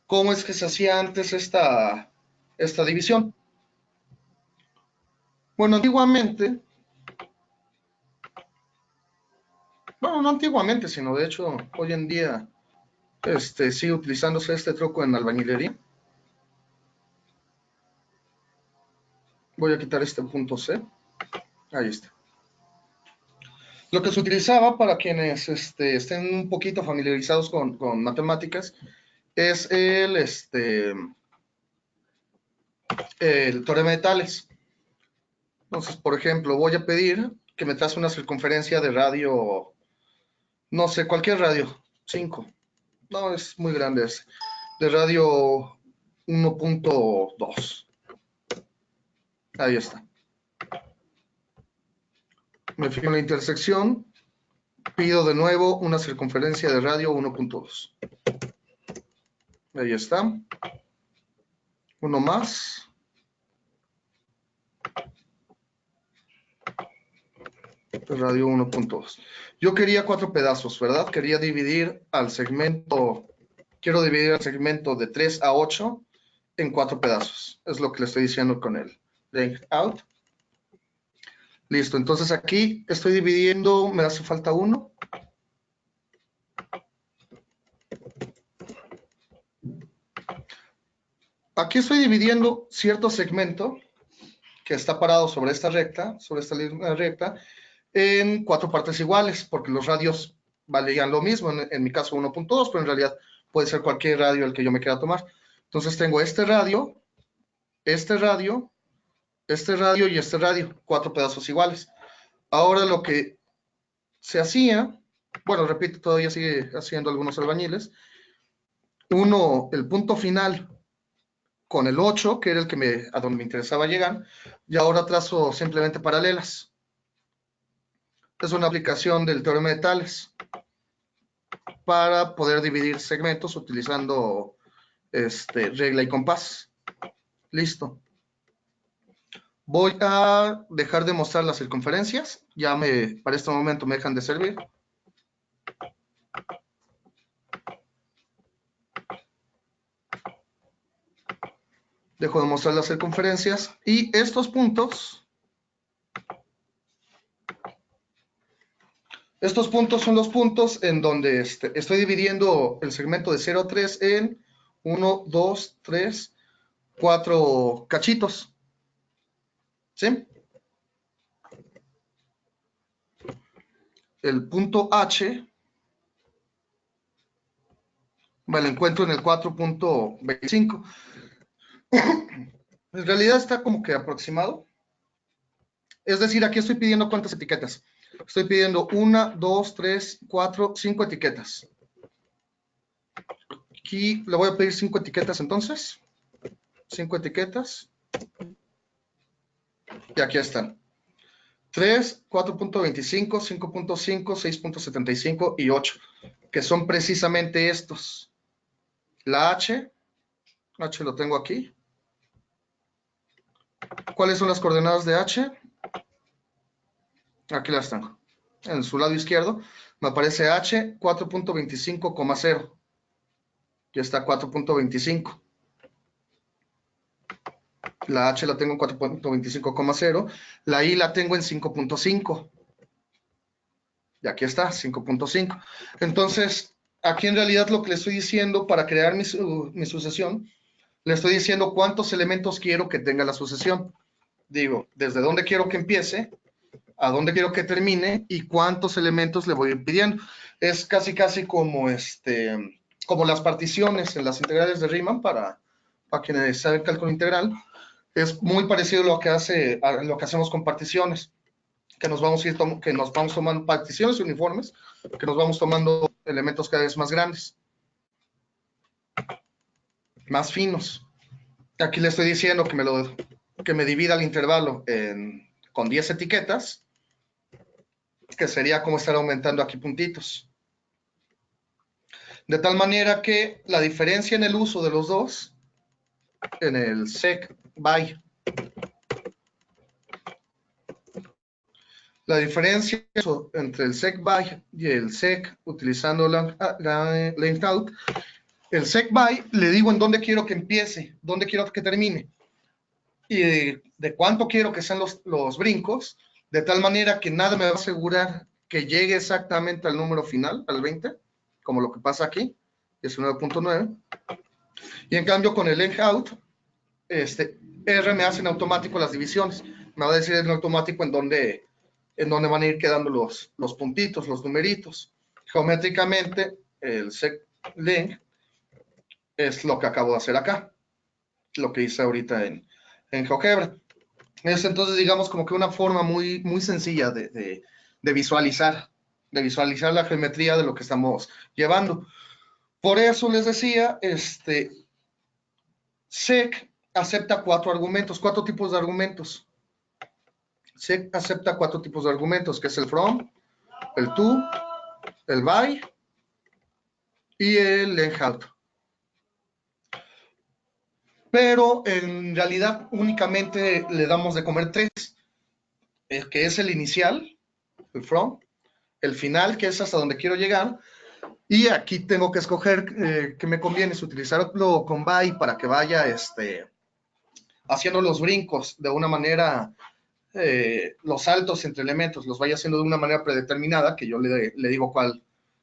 ¿Cómo es que se hacía antes esta división? Bueno, antiguamente, bueno, no antiguamente, sino de hecho hoy en día sigue utilizándose este truco en albañilería. Voy a quitar este punto C. Ahí está. Lo que se utilizaba para quienes estén un poquito familiarizados con matemáticas es el teorema de Tales. Entonces, por ejemplo, voy a pedir que me trace una circunferencia de radio, no sé, cualquier radio, 5. No, es muy grande ese. De radio 1.2. Ahí está. Me fijo en la intersección, pido de nuevo una circunferencia de radio 1.2. Ahí está. Uno más. Radio 1.2. Yo quería 4 pedazos, ¿verdad? Quería dividir al segmento, quiero dividir el segmento de 3 a 8 en 4 pedazos. Es lo que le estoy diciendo con el length out. Listo, entonces aquí estoy dividiendo, me hace falta 1. Aquí estoy dividiendo cierto segmento que está parado sobre esta recta, sobre esta línea recta, en 4 partes iguales, porque los radios valían lo mismo, en mi caso 1.2, pero en realidad puede ser cualquier radio el que yo me quiera tomar. Entonces tengo este radio, este radio, este radio y este radio, 4 pedazos iguales. Ahora lo que se hacía, bueno, repito, todavía sigue haciendo algunos albañiles, uno, el punto final con el 8, que era el que a donde me interesaba llegar, y ahora trazo simplemente paralelas. Es una aplicación del teorema de Tales para poder dividir segmentos utilizando regla y compás. Listo. Voy a dejar de mostrar las circunferencias. Para este momento me dejan de servir. Dejo de mostrar las circunferencias y estos puntos son los puntos en donde estoy dividiendo el segmento de 0 a 3 en 1, 2, 3, 4 cachitos. ¿Sí? El punto H me lo encuentro en el 4.25. En realidad está como que aproximado. Es decir, aquí estoy pidiendo cuántas etiquetas. Estoy pidiendo 1, 2, 3, 4, 5 etiquetas. Aquí le voy a pedir 5 etiquetas entonces. 5 etiquetas. Y aquí están. 3, 4.25, 5.5, 6.75 y 8, que son precisamente estos. La H lo tengo aquí. ¿Cuáles son las coordenadas de H? Aquí las tengo. En su lado izquierdo me aparece H 4.25,0. Ya está 4.25. La H la tengo en 4.25,0. La I la tengo en 5.5. Y aquí está, 5.5. Entonces, aquí en realidad lo que le estoy diciendo para crear mi sucesión, le estoy diciendo cuántos elementos quiero que tenga la sucesión. Digo, desde dónde quiero que empiece, a dónde quiero que termine y cuántos elementos le voy a ir pidiendo. Es casi como como las particiones en las integrales de Riemann para quienes saben cálculo integral. Es muy parecido a lo que hacemos con particiones, que nos vamos tomando particiones uniformes, que nos vamos tomando elementos cada vez más grandes, más finos. Aquí le estoy diciendo que me divida el intervalo con 10 etiquetas, que sería como estar aumentando aquí puntitos. De tal manera que la diferencia en el uso de los dos, en el sec by, la diferencia entre el sec by y el sec utilizando length out, el sec by le digo en dónde quiero que empiece, dónde quiero que termine y de cuánto quiero que sean los brincos, de tal manera que nada me va a asegurar que llegue exactamente al número final, al 20, como lo que pasa aquí, es 9.9. Y en cambio con el length out, R me hace en automático las divisiones. Me va a decir en automático en dónde van a ir quedando los puntitos, los numeritos. Geométricamente, el sec length es lo que acabo de hacer acá, lo que hice ahorita en GeoGebra. Es entonces, digamos, como que una forma muy, muy sencilla de visualizar la geometría de lo que estamos llevando. Por eso les decía, sec acepta 4 argumentos, 4 tipos de argumentos. SEC acepta 4 tipos de argumentos, que es el from, el to, el by y el length out. Pero en realidad únicamente le damos de comer 3, que es el inicial, el from, el final, que es hasta donde quiero llegar, y aquí tengo que escoger qué me conviene, si utilizarlo con by para que vaya haciendo los brincos de una manera, los saltos entre elementos los vaya haciendo de una manera predeterminada, que yo le digo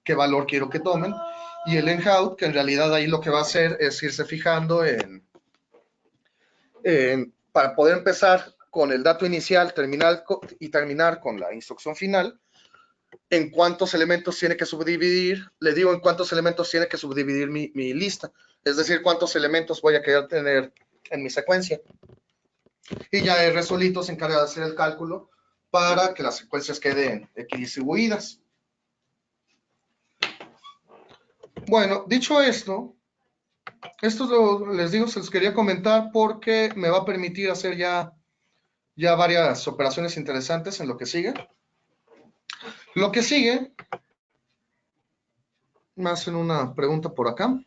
qué valor quiero que tomen, y el length out, que en realidad ahí lo que va a hacer es irse fijando para poder empezar con el dato inicial y terminar con la instrucción final, en cuántos elementos tiene que subdividir, le digo en cuántos elementos tiene que subdividir mi lista, es decir, cuántos elementos voy a querer tener en mi secuencia. Y ya R solito se encarga de hacer el cálculo para que las secuencias queden equidistribuidas. Bueno, dicho esto les digo, se los quería comentar porque me va a permitir hacer ya varias operaciones interesantes en lo que sigue. Lo que sigue, me hacen una pregunta por acá.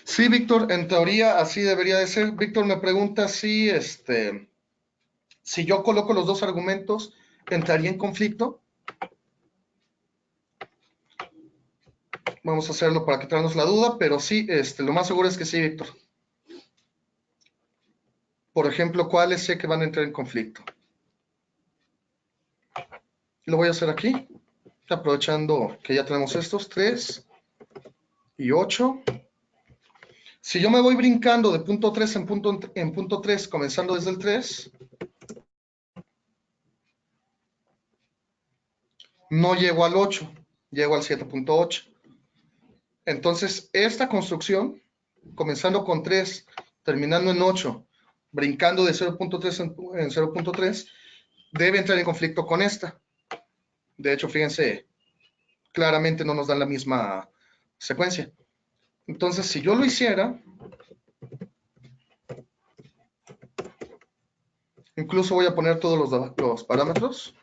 Sí, Víctor, en teoría así debería de ser. Víctor me pregunta si yo coloco los dos argumentos, ¿entraría en conflicto? Vamos a hacerlo para quitarnos la duda, pero sí, lo más seguro es que sí, Víctor. Por ejemplo, ¿cuáles sé que van a entrar en conflicto? Lo voy a hacer aquí, aprovechando que ya tenemos estos, 3 y 8. Si yo me voy brincando de punto 3 en punto 3, comenzando desde el 3, no llego al 8, llego al 7.8. Entonces, esta construcción, comenzando con 3, terminando en 8, brincando de 0.3 en 0.3, debe entrar en conflicto con esta. De hecho, fíjense, claramente no nos dan la misma secuencia. Entonces, si yo lo hiciera, incluso voy a poner todos los parámetros.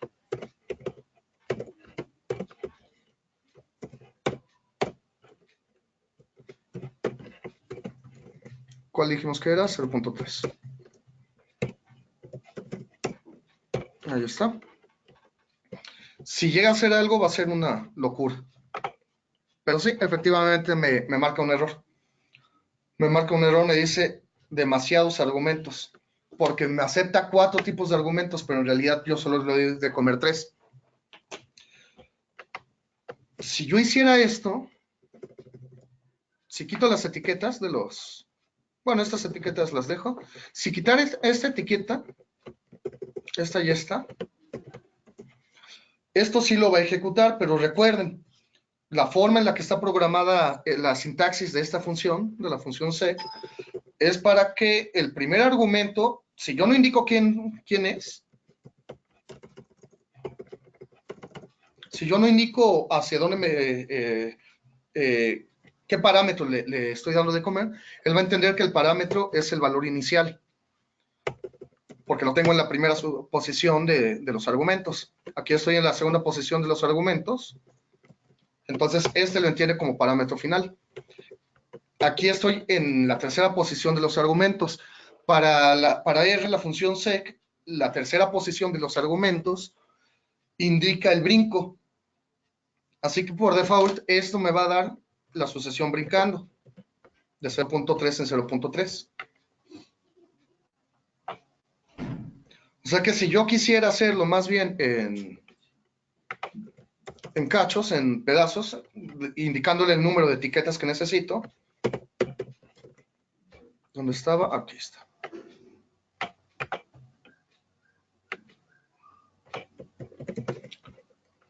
¿Cuál dijimos que era? 0.3. Ahí está. Si llega a ser algo, va a ser una locura. Pero sí, efectivamente me marca un error. Me marca un error, me dice demasiados argumentos. Porque me acepta 4 tipos de argumentos, pero en realidad yo solo le doy de comer 3. Si yo hiciera esto, si quito las etiquetas de los... Bueno, estas etiquetas las dejo. Si quitar esta etiqueta, esta ya está. Esto sí lo va a ejecutar, pero recuerden, la forma en la que está programada la sintaxis de esta función, de la función sec, es para que el primer argumento, si yo no indico quién es, si yo no indico hacia dónde qué parámetro le estoy dando de comer, él va a entender que el parámetro es el valor inicial, porque lo tengo en la primera posición de los argumentos. Aquí estoy en la segunda posición de los argumentos, entonces lo entiende como parámetro final. Aquí estoy en la tercera posición de los argumentos. Para R, la función sec, la tercera posición de los argumentos indica el brinco. Así que por default, esto me va a dar la sucesión brincando de 0.3 en 0.3. O sea que si yo quisiera hacerlo más bien en cachos, en pedazos, indicándole el número de etiquetas que necesito. ¿Dónde estaba? Aquí está.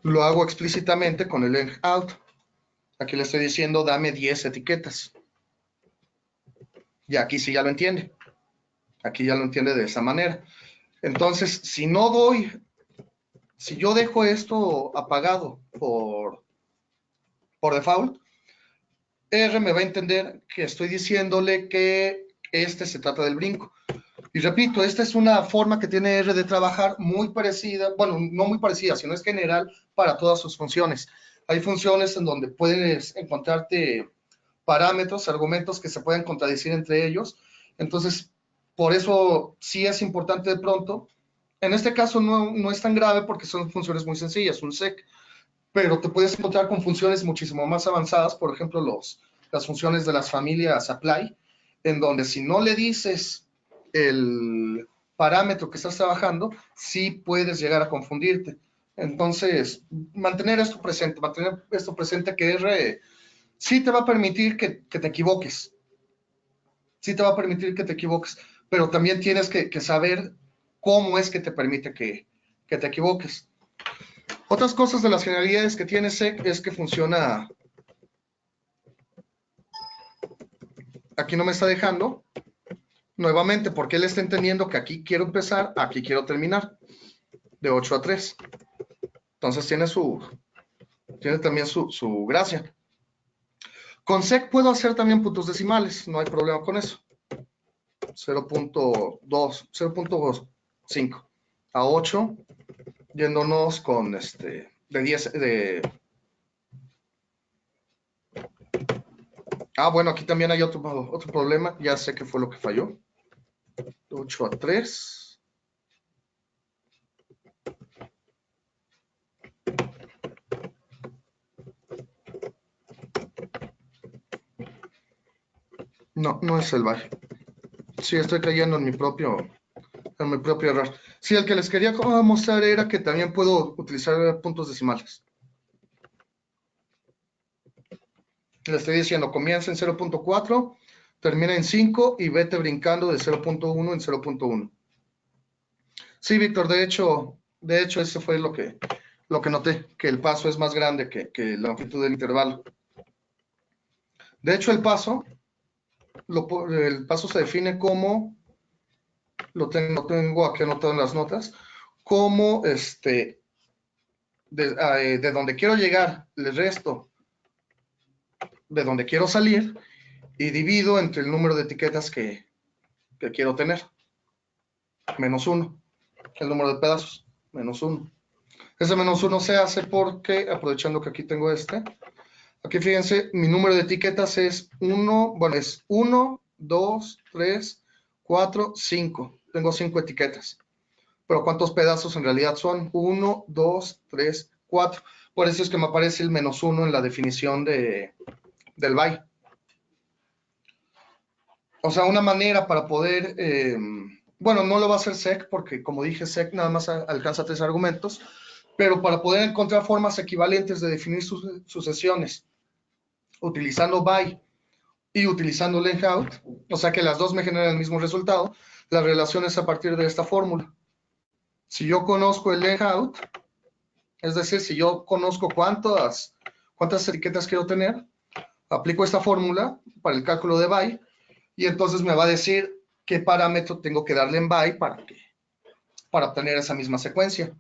Lo hago explícitamente con el length out. Aquí le estoy diciendo, dame 10 etiquetas. Y aquí sí ya lo entiende. Aquí ya lo entiende de esa manera. Entonces, si yo dejo esto apagado por default, R me va a entender que estoy diciéndole que se trata del brinco. Y repito, esta es una forma que tiene R de trabajar muy parecida, bueno, no muy parecida, sino es general para todas sus funciones. Hay funciones en donde puedes encontrarte parámetros, argumentos que se pueden contradecir entre ellos. Entonces, por eso sí es importante de pronto. En este caso no es tan grave porque son funciones muy sencillas, un sec, pero te puedes encontrar con funciones muchísimo más avanzadas, por ejemplo, las funciones de las familias apply, en donde si no le dices el parámetro que estás trabajando, sí puedes llegar a confundirte. Entonces, mantener esto presente que R sí te va a permitir que te equivoques. Sí te va a permitir que te equivoques, pero también tienes que saber cómo es que te permite que te equivoques. Otras cosas de las generalidades que tiene SEC es que funciona. Aquí no me está dejando. Nuevamente, porque él está entendiendo que aquí quiero empezar, aquí quiero terminar. De 8 a 3. Entonces tiene también su gracia. Con SEC puedo hacer también puntos decimales, no hay problema con eso. 0.2, 0.5 a 8, yéndonos con de 10, bueno, aquí también hay otro problema, ya sé qué fue lo que falló. 8 a 3. No, no es el byte. Sí, estoy cayendo en mi propio error. Sí, el que les quería mostrar era que también puedo utilizar puntos decimales. Le estoy diciendo, comienza en 0.4, termina en 5 y vete brincando de 0.1 en 0.1. Sí, Víctor, de hecho, eso fue lo que noté, que el paso es más grande que la longitud del intervalo. De hecho, el paso se define como, lo tengo aquí anotado en las notas, como de donde quiero llegar, le resto de donde quiero salir y divido entre el número de etiquetas que quiero tener, menos 1, el número de pedazos, menos 1. Ese menos 1 se hace porque, aprovechando que aquí tengo aquí fíjense, mi número de etiquetas es 1, bueno, es 1, 2, 3, 4, 5. Tengo 5 etiquetas. Pero ¿cuántos pedazos en realidad son? 1, 2, 3, 4. Por eso es que me aparece el menos 1 en la definición del byte. O sea, una manera para poder, bueno, no lo va a hacer SEC porque, como dije, SEC nada más alcanza 3 argumentos, pero para poder encontrar formas equivalentes de definir sucesiones utilizando by y utilizando length-out, o sea que las dos me generan el mismo resultado, la relación es a partir de esta fórmula. Si yo conozco el length-out, es decir, si yo conozco cuántas etiquetas quiero tener, aplico esta fórmula para el cálculo de by y entonces me va a decir qué parámetro tengo que darle en by para obtener esa misma secuencia.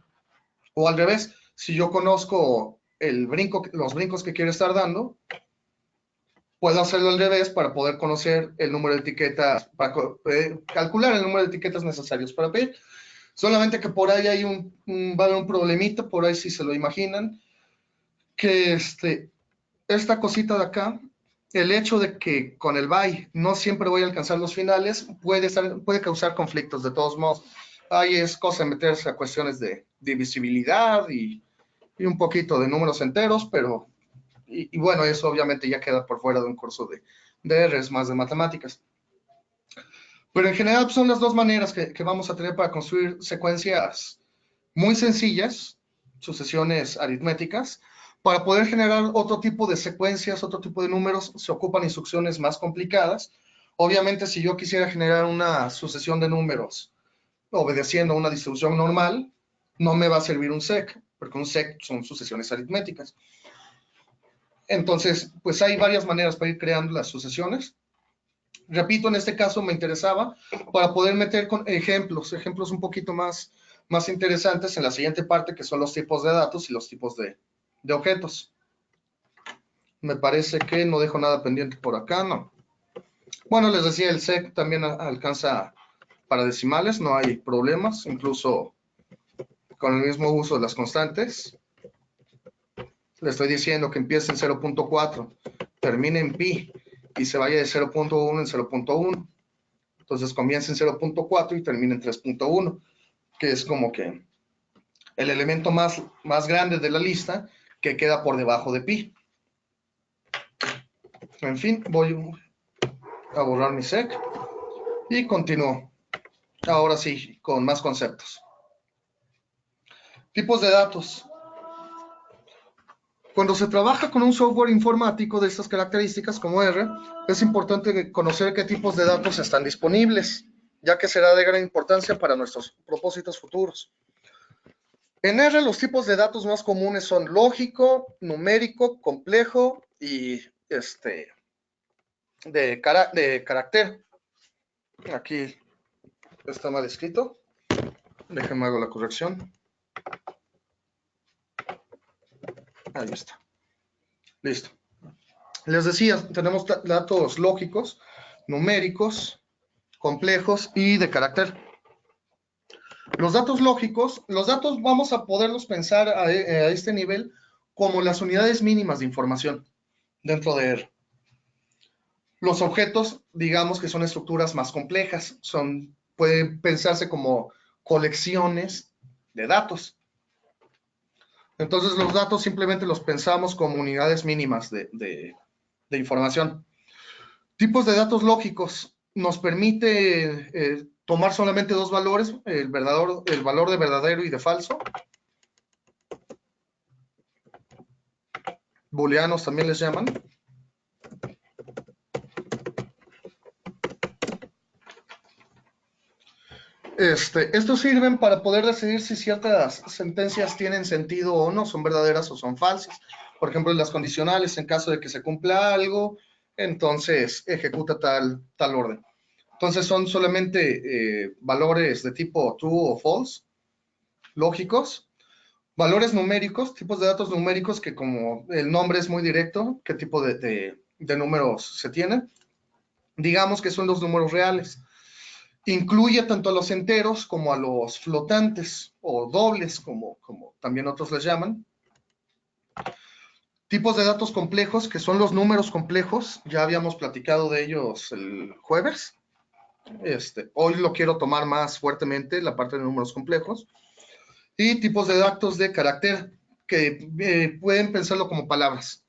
O al revés, si yo conozco los brincos que quiero estar dando, puedo hacerlo al revés para poder conocer el número de etiquetas, para calcular el número de etiquetas necesarios para pedir. Solamente que por ahí hay va a haber un problemita, por ahí si se lo imaginan, que esta cosita de acá, el hecho de que con el by no siempre voy a alcanzar los finales, puede causar conflictos de todos modos. Ahí es cosa de meterse a cuestiones de divisibilidad y un poquito de números enteros, pero y bueno, eso obviamente ya queda por fuera de un curso de R's más de matemáticas. Pero en general son las dos maneras que vamos a tener para construir secuencias muy sencillas, sucesiones aritméticas. Para poder generar otro tipo de secuencias, otro tipo de números, se ocupan instrucciones más complicadas. Obviamente, si yo quisiera generar una sucesión de números obedeciendo a una distribución normal, no me va a servir un SEC, porque un SEC son sucesiones aritméticas. Entonces, pues hay varias maneras para ir creando las sucesiones. Repito, en este caso me interesaba para poder meter con ejemplos un poquito más interesantes en la siguiente parte, que son los tipos de datos y los tipos de objetos. Me parece que no dejo nada pendiente por acá, ¿no? Bueno, les decía, el SEC también alcanza para decimales, no hay problemas, incluso con el mismo uso de las constantes. Le estoy diciendo que empiece en 0.4, termine en pi y se vaya de 0.1 en 0.1. Entonces comienza en 0.4 y termina en 3.1, que es como que el elemento más grande de la lista que queda por debajo de pi. En fin, voy a borrar mi sec y continúo. Ahora sí, con más conceptos. Tipos de datos. Cuando se trabaja con un software informático de estas características como R, es importante conocer qué tipos de datos están disponibles, ya que será de gran importancia para nuestros propósitos futuros. En R los tipos de datos más comunes son lógico, numérico, complejo y de carácter. Aquí está mal escrito. Déjenme hago la corrección. Ahí está. Listo. Les decía, tenemos datos lógicos, numéricos, complejos y de carácter. Los datos lógicos, los datos vamos a poderlos pensar a este nivel como las unidades mínimas de información dentro de R. Los objetos, digamos que son estructuras más complejas, pueden pensarse como colecciones de datos. Entonces los datos simplemente los pensamos como unidades mínimas de información. Tipos de datos lógicos nos permite tomar solamente dos valores, el valor de verdadero y de falso. Booleanos también les llaman. Estos sirven para poder decidir si ciertas sentencias tienen sentido o no, son verdaderas o son falsas. Por ejemplo, las condicionales, en caso de que se cumpla algo, entonces ejecuta tal orden. Entonces son solamente valores de tipo true o false, lógicos. Valores numéricos, tipos de datos numéricos que como el nombre es muy directo, qué tipo de números se tienen. Digamos que son los números reales. Incluye tanto a los enteros como a los flotantes o dobles, como también otros les llaman. Tipos de datos complejos, que son los números complejos. Ya habíamos platicado de ellos el jueves. Hoy lo quiero tomar más fuertemente, la parte de números complejos. Y tipos de datos de carácter, que pueden pensarlo como palabras,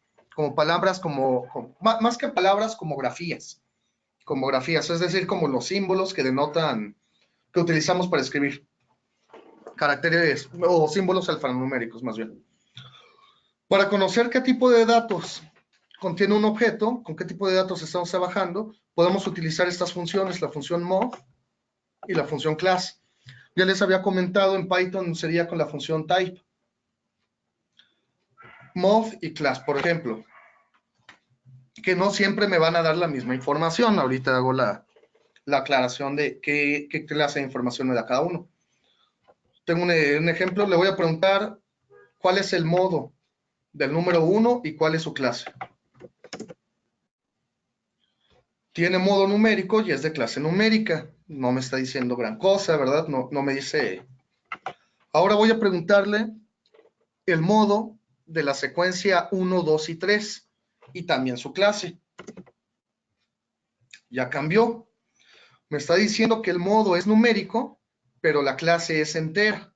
más que palabras, como grafías, es decir, como los símbolos que denotan, que utilizamos para escribir, caracteres o símbolos alfanuméricos más bien. Para conocer qué tipo de datos contiene un objeto, con qué tipo de datos estamos trabajando, podemos utilizar estas funciones, la función mob y la función class. Ya les había comentado, en Python sería con la función type. Mob y class, por ejemplo, que no siempre me van a dar la misma información. Ahorita hago la aclaración de qué clase de información me da cada uno. Tengo un ejemplo, le voy a preguntar cuál es el modo del número 1 y cuál es su clase. Tiene modo numérico y es de clase numérica. No me está diciendo gran cosa, ¿verdad? No me dice. Ahora voy a preguntarle el modo de la secuencia 1, 2 y 3 y también su clase. Ya cambió. Me está diciendo que el modo es numérico, pero la clase es entera.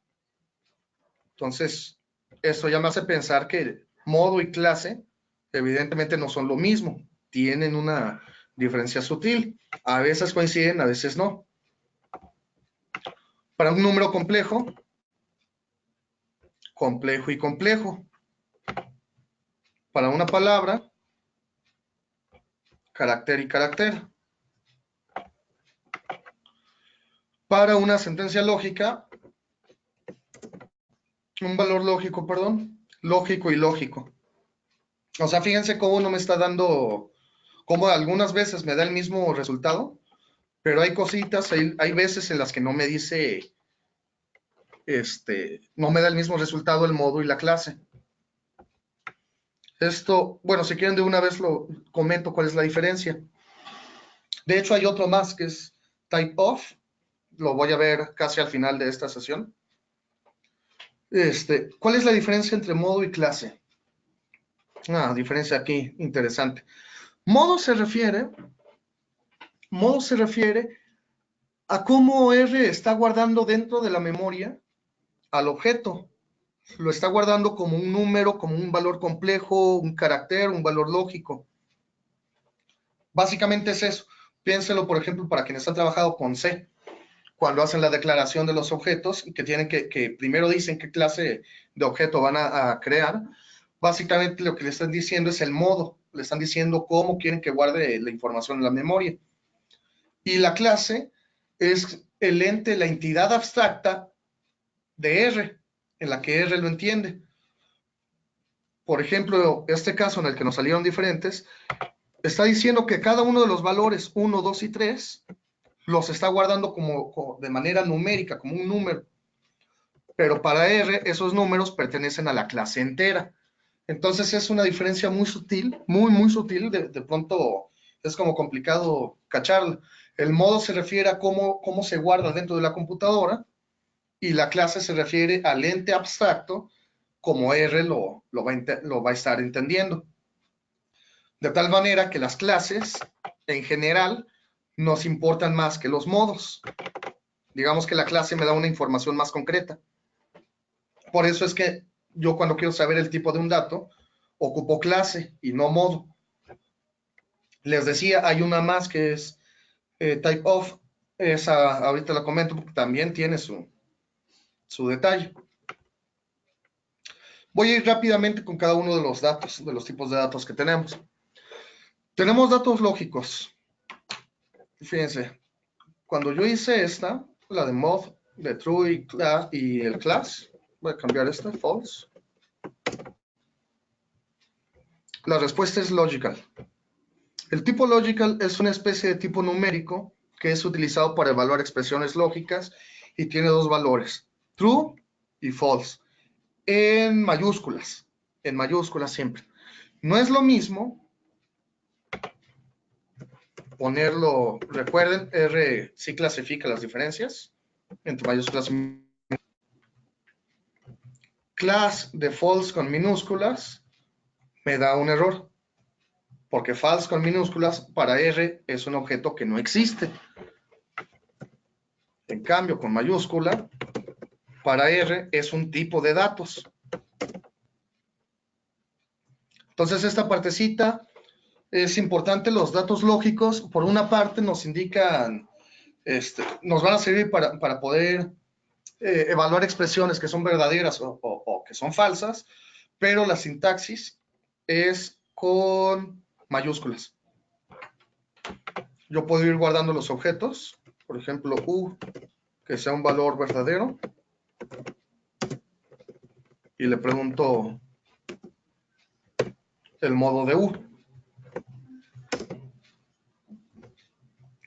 Entonces, eso ya me hace pensar que modo y clase evidentemente no son lo mismo. Tienen una diferencia sutil. A veces coinciden, a veces no. Para un número complejo, complejo y complejo. Para una palabra, carácter y carácter. Para una sentencia lógica, un valor lógico, perdón, lógico y lógico. O sea, fíjense cómo no me está dando, cómo algunas veces me da el mismo resultado, pero hay cositas, hay veces en las que no me dice, no me da el mismo resultado el modo y la clase. Esto, bueno, si quieren de una vez lo comento cuál es la diferencia. De hecho, hay otro más que es type of, lo voy a ver casi al final de esta sesión. ¿Cuál es la diferencia entre modo y clase? Diferencia aquí, interesante. Modo se refiere a cómo R está guardando dentro de la memoria al objeto. Lo está guardando como un número, como un valor complejo, un carácter, un valor lógico. Básicamente es eso. Piénselo, por ejemplo, para quienes han trabajado con C, cuando hacen la declaración de los objetos, que tienen que primero dicen qué clase de objeto van a crear. Básicamente lo que le están diciendo es el modo, le están diciendo cómo quieren que guarde la información en la memoria. Y la clase es el ente, la entidad abstracta de R, en la que R lo entiende. Por ejemplo, este caso en el que nos salieron diferentes, está diciendo que cada uno de los valores 1, 2 y 3 los está guardando como de manera numérica, como un número. Pero para R, esos números pertenecen a la clase entera. Entonces es una diferencia muy sutil, muy sutil, de pronto es como complicado cacharla. El modo se refiere a cómo se guarda dentro de la computadora y la clase se refiere al ente abstracto como R lo va a estar entendiendo. De tal manera que las clases, en general, nos importan más que los modos. Digamos que la clase me da una información más concreta. Por eso es que yo cuando quiero saber el tipo de un dato, ocupo clase y no modo. Les decía, hay una más que es type of. Esa ahorita la comento porque también tiene su detalle. Voy a ir rápidamente con cada uno de los datos, de los tipos de datos que tenemos. Tenemos datos lógicos. Fíjense, cuando yo hice esta, la de mod, de true y el class, voy a cambiar esta, false. La respuesta es logical. El tipo logical es una especie de tipo numérico que es utilizado para evaluar expresiones lógicas y tiene dos valores, true y false, en mayúsculas siempre. No es lo mismo ponerlo, recuerden, R sí clasifica las diferencias entre mayúsculas. Class de false con minúsculas me da un error, porque false con minúsculas para R es un objeto que no existe. En cambio, con mayúscula, para R es un tipo de datos. Entonces, esta partecita es importante. Los datos lógicos, por una parte, nos indican, nos van a servir para poder evaluar expresiones que son verdaderas o que son falsas, pero la sintaxis es con mayúsculas. Yo puedo ir guardando los objetos, por ejemplo, U, que sea un valor verdadero, y le pregunto el modo de U.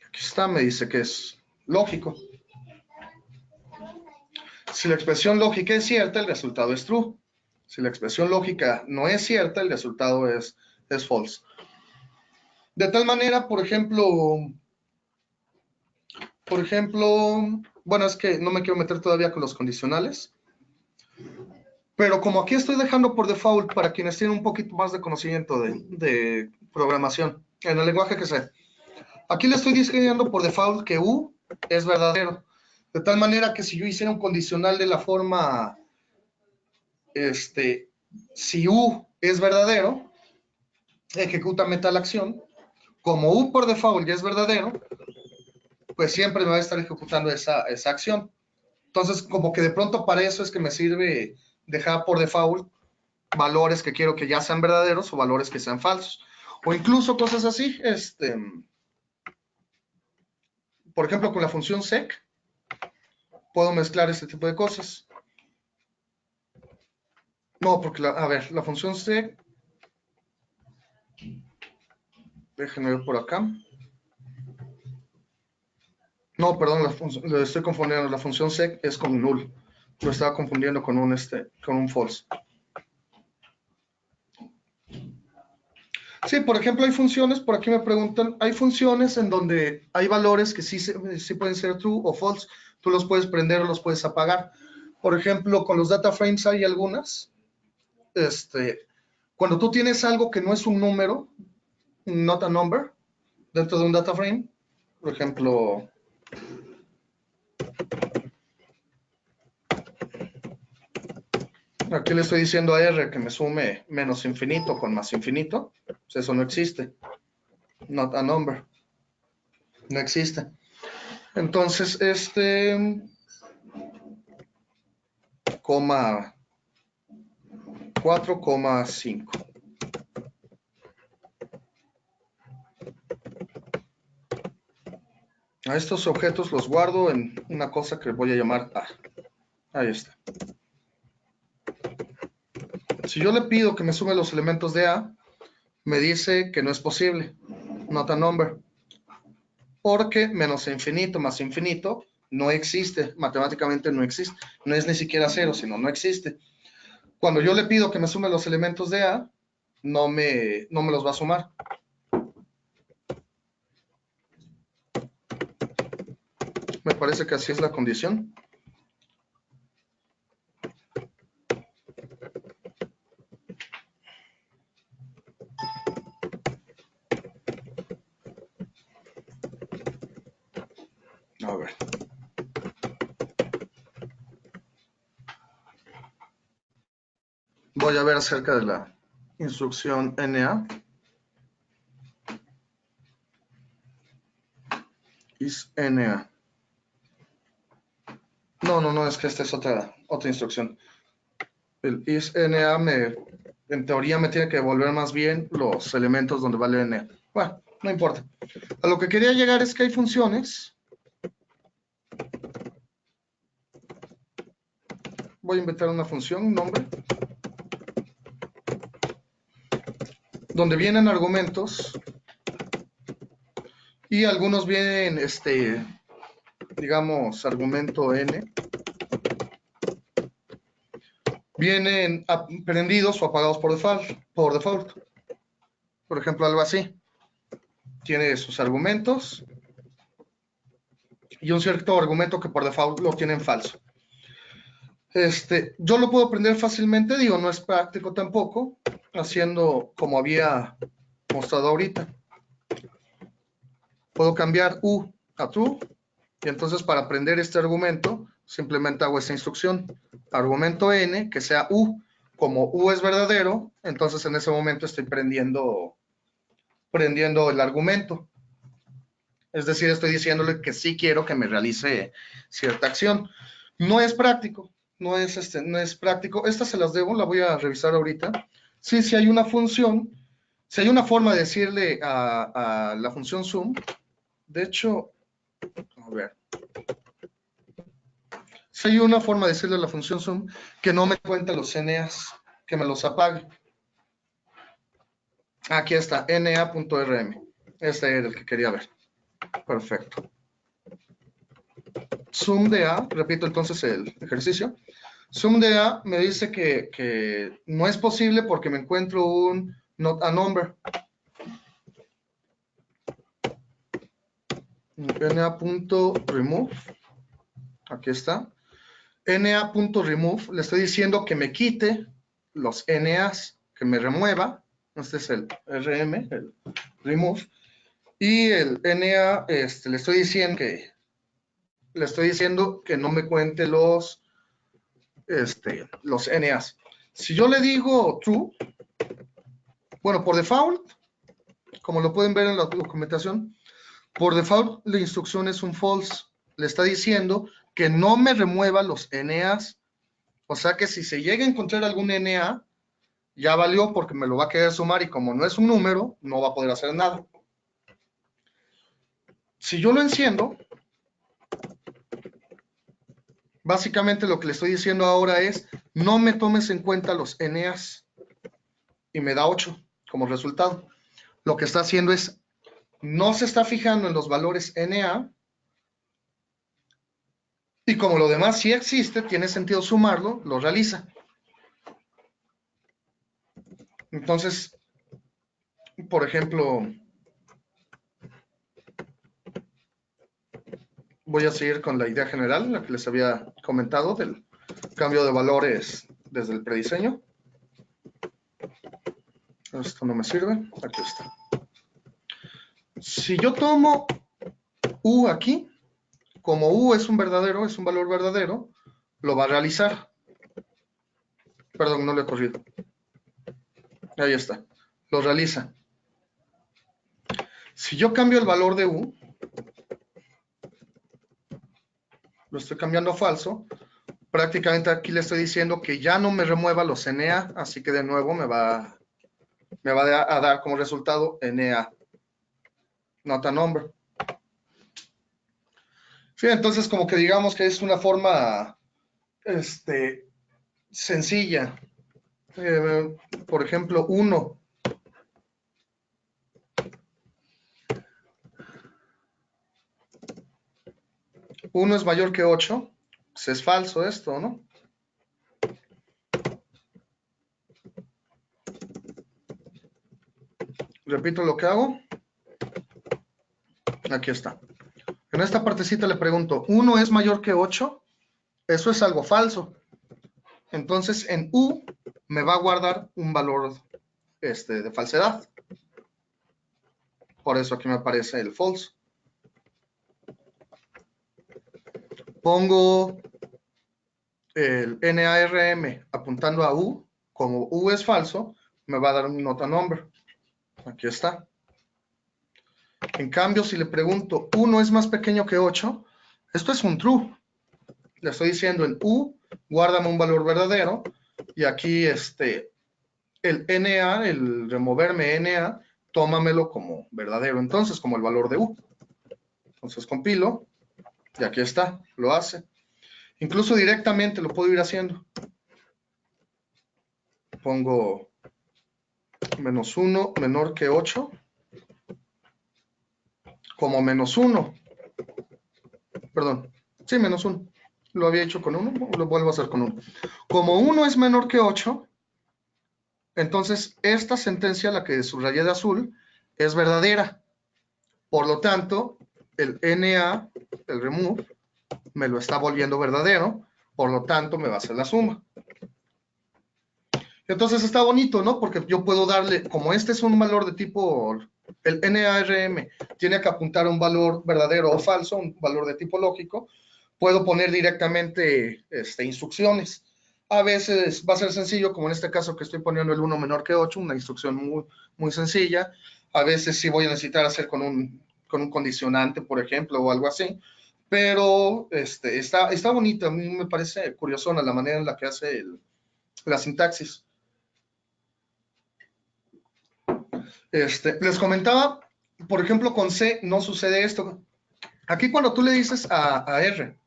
Aquí está, me dice que es lógico. Si la expresión lógica es cierta, el resultado es true. Si la expresión lógica no es cierta, el resultado es false. De tal manera, por ejemplo, bueno, es que no me quiero meter todavía con los condicionales, pero como aquí estoy dejando por default para quienes tienen un poquito más de conocimiento de programación, en el lenguaje que sea, aquí le estoy diciendo por default que U es verdadero, de tal manera que si yo hiciera un condicional de la forma, si U es verdadero, ejecútame tal acción, como U por default ya es verdadero, pues siempre me va a estar ejecutando esa acción. Entonces, como que de pronto para eso es que me sirve dejar por default valores que quiero que ya sean verdaderos o valores que sean falsos. O incluso cosas así, por ejemplo, con la función sec, puedo mezclar este tipo de cosas. No, porque, a ver, la función sec, déjenme ver por acá. No, perdón, lo estoy confundiendo. La función sec es con null. Lo estaba confundiendo con un false. Sí, por ejemplo, hay funciones, por aquí me preguntan, hay funciones en donde hay valores que sí pueden ser true o false. Tú los puedes prender o los puedes apagar. Por ejemplo, con los data frames hay algunas. Cuando tú tienes algo que no es un número, not a number, dentro de un data frame, por ejemplo, aquí le estoy diciendo a R que me sume menos infinito con más infinito, pues eso no existe. Not a number. No existe. Entonces, coma 4,5. A estos objetos los guardo en una cosa que voy a llamar A. Ahí está. Si yo le pido que me sume los elementos de A, me dice que no es posible, not a number, porque menos infinito más infinito no existe, matemáticamente no existe, no es ni siquiera cero, sino no existe. Cuando yo le pido que me sume los elementos de A, no me los va a sumar. Me parece que así es la condición. A ver. Voy a ver acerca de la instrucción NA. Is NA. No, es que esta es otra instrucción. El is NA en teoría me tiene que devolver más bien los elementos donde vale NA. Bueno, no importa. A lo que quería llegar es que hay funciones. Voy a inventar una función, un nombre, donde vienen argumentos y algunos vienen, digamos, argumento n, vienen prendidos o apagados por default. Por ejemplo, algo así. Tiene sus argumentos y un cierto argumento que por default lo tienen falso. Yo lo puedo prender fácilmente, digo, no es práctico tampoco, haciendo como había mostrado ahorita. Puedo cambiar U a true, y entonces para prender este argumento, simplemente hago esta instrucción. Argumento n, que sea U. Como U es verdadero, entonces en ese momento estoy prendiendo el argumento. Es decir, estoy diciéndole que sí quiero que me realice cierta acción. No es práctico, no es práctico. Estas se las debo, la voy a revisar ahorita. Sí, si hay una función, si hay una forma de decirle a la función sum, de hecho, a ver. Si hay una forma de decirle a la función sum que no me cuente los NAs, que me los apague. Aquí está, na.rm. Este era el que quería ver. Perfecto. Sum de A, repito entonces el ejercicio. Sum de A me dice que no es posible porque me encuentro un not a number. na.remove. Aquí está. na.remove, le estoy diciendo que me quite los NAs, que me remueva. Este es el RM, el remove. Y el NA, le estoy diciendo que no me cuente los NAs. Si yo le digo true, bueno, por default, como lo pueden ver en la documentación, por default la instrucción es un false. Le está diciendo que no me remueva los NAs. O sea que si se llega a encontrar algún NA, ya valió porque me lo va a querer sumar y como no es un número, no va a poder hacer nada. Si yo lo enciendo, básicamente lo que le estoy diciendo ahora es, no me tomes en cuenta los NAs. Y me da 8 como resultado. Lo que está haciendo es, no se está fijando en los valores NA, y como lo demás sí existe, tiene sentido sumarlo, lo realiza. Entonces, por ejemplo, voy a seguir con la idea general, la que les había comentado del cambio de valores desde el prediseño. Esto no me sirve, aquí está. Si yo tomo U aquí, como U es un valor verdadero, lo va a realizar. Perdón, no le he corrido. Ahí está, lo realiza. Si yo cambio el valor de U, lo estoy cambiando a falso, prácticamente aquí le estoy diciendo que ya no me remueva los NA, así que de nuevo me va a dar como resultado NA, nota number. Sí, entonces como que digamos que es una forma sencilla. Por ejemplo, 1. 1 es mayor que 8. Pues es falso esto, ¿no? Repito lo que hago. Aquí está. En esta partecita le pregunto, ¿1 es mayor que 8? Eso es algo falso. Entonces, en U me va a guardar un valor de falsedad. Por eso aquí me aparece el false. Pongo el NARM apuntando a U. Como U es falso, me va a dar un nota number. Aquí está. En cambio, si le pregunto, 1 es más pequeño que 8, esto es un true. Le estoy diciendo en U, guárdame un valor verdadero. Y aquí el NA, el removerme NA, tómamelo como verdadero, entonces, como el valor de U. Entonces compilo, y aquí está, lo hace. Incluso directamente lo puedo ir haciendo. Pongo -1 menor que 8, como -1. Perdón, sí, -1. Lo había hecho con 1, lo vuelvo a hacer con 1. Como 1 es menor que 8, entonces esta sentencia, la que subrayé de azul, es verdadera. Por lo tanto, el NA, el remove, me lo está volviendo verdadero, por lo tanto me va a hacer la suma. Entonces está bonito, ¿no? Porque yo puedo darle, como este es un valor de tipo, el NARM tiene que apuntar a un valor verdadero o falso, un valor de tipo lógico, puedo poner directamente instrucciones. A veces va a ser sencillo, como en este caso que estoy poniendo el 1 menor que 8, una instrucción muy, muy sencilla. A veces sí voy a necesitar hacer con un condicionante, por ejemplo, o algo así. Pero está bonito, a mí me parece curiosona la manera en la que hace la sintaxis. Les comentaba, por ejemplo, con C no sucede esto. Aquí cuando tú le dices a R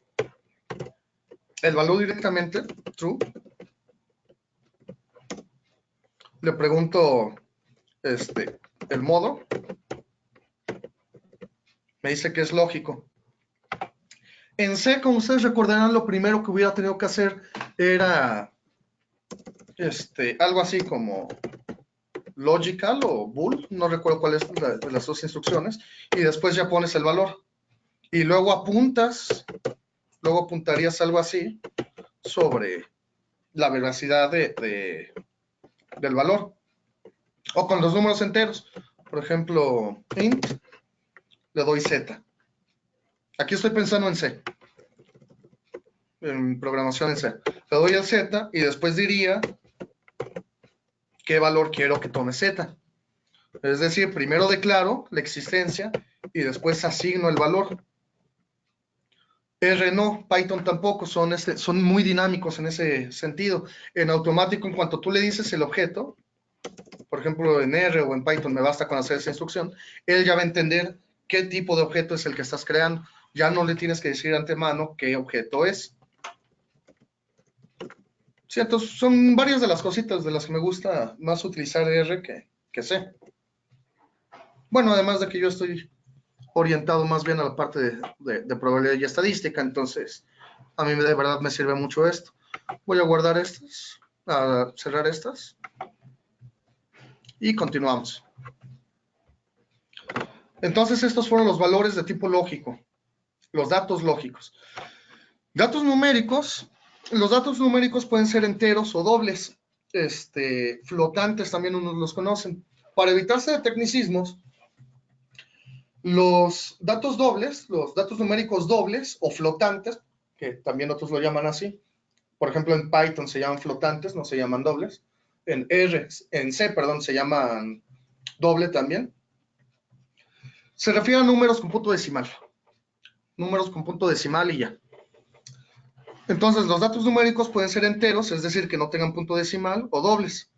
el valor directamente, true, le pregunto el modo, me dice que es lógico. En C, como ustedes recordarán, lo primero que hubiera tenido que hacer era algo así como logical o bool, no recuerdo cuál es de las dos instrucciones, y después ya pones el valor. Y luego apuntarías algo así sobre la veracidad del valor. O con los números enteros. Por ejemplo, int, le doy z. Aquí estoy pensando en C. En programación en C. Le doy el z y después diría qué valor quiero que tome z. Es decir, primero declaro la existencia y después asigno el valor. R no, Python tampoco, son muy dinámicos en ese sentido. En automático, en cuanto tú le dices el objeto, por ejemplo, en R o en Python me basta con hacer esa instrucción, él ya va a entender qué tipo de objeto es el que estás creando. Ya no le tienes que decir de antemano qué objeto es. Sí, entonces son varias de las cositas de las que me gusta más utilizar R que C. Bueno, además de que yo estoy orientado más bien a la parte de probabilidad y estadística, entonces a mí de verdad me sirve mucho esto. Voy a guardar estas, a cerrar estas y continuamos. Entonces estos fueron los valores de tipo lógico, los datos lógicos. Datos numéricos, los datos numéricos pueden ser enteros o dobles, flotantes también unos los conocen. Para evitarse de tecnicismos, los datos dobles, los datos numéricos dobles o flotantes, que también otros lo llaman así, por ejemplo en Python se llaman flotantes, no se llaman dobles, en C, perdón, se llaman doble también, se refiere a números con punto decimal y ya. Entonces, los datos numéricos pueden ser enteros, es decir, que no tengan punto decimal, o dobles.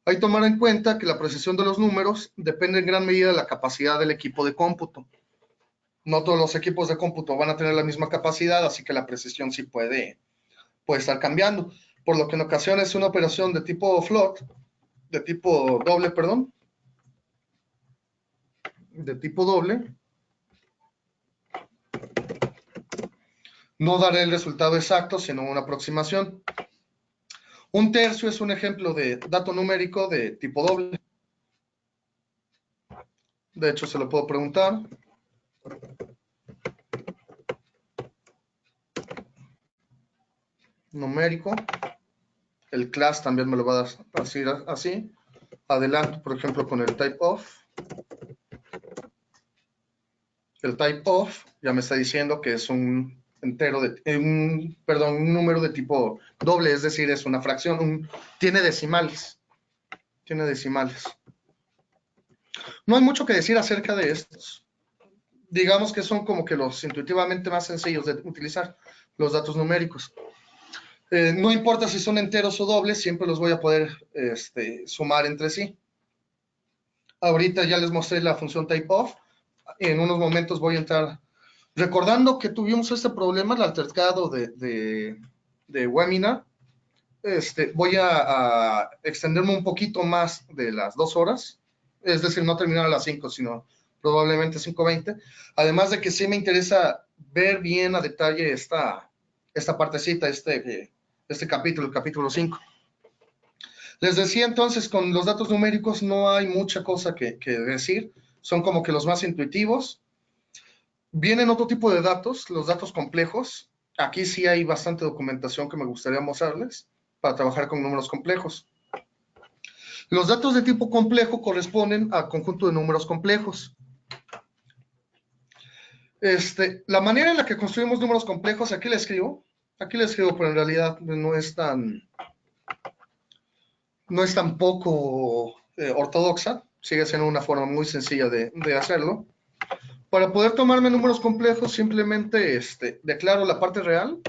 Hay que tomar en cuenta que la precisión de los números depende en gran medida de la capacidad del equipo de cómputo. No todos los equipos de cómputo van a tener la misma capacidad, así que la precisión sí puede estar cambiando. Por lo que en ocasiones una operación de tipo float, de tipo doble, perdón, de tipo doble, no dará el resultado exacto, sino una aproximación. Un tercio es un ejemplo de dato numérico de tipo doble. De hecho, se lo puedo preguntar. Numérico. El class también me lo va a decir así. Adelanto, por ejemplo, con el type of. El type of ya me está diciendo que es un entero de, un número de tipo doble, es decir, es una fracción, tiene decimales. Tiene decimales. No hay mucho que decir acerca de estos. Digamos que son como que los intuitivamente más sencillos de utilizar, los datos numéricos. No importa si son enteros o dobles, siempre los voy a poder sumar entre sí. Ahorita ya les mostré la función typeof. En unos momentos voy a entrar, recordando que tuvimos este problema, el altercado de webinar. Voy a extenderme un poquito más de las 2 horas, es decir, no terminar a las 5, sino probablemente 5:20. Además de que sí me interesa ver bien a detalle esta partecita, este capítulo, el capítulo 5. Les decía entonces, con los datos numéricos no hay mucha cosa que decir, son como que los más intuitivos. Vienen otro tipo de datos, los datos complejos. Aquí sí hay bastante documentación que me gustaría mostrarles para trabajar con números complejos. Los datos de tipo complejo corresponden al conjunto de números complejos. La manera en la que construimos números complejos, aquí le escribo, pero en realidad no es tan poco ortodoxa, sigue siendo una forma muy sencilla de hacerlo. Para poder tomarme números complejos, simplemente declaro la parte real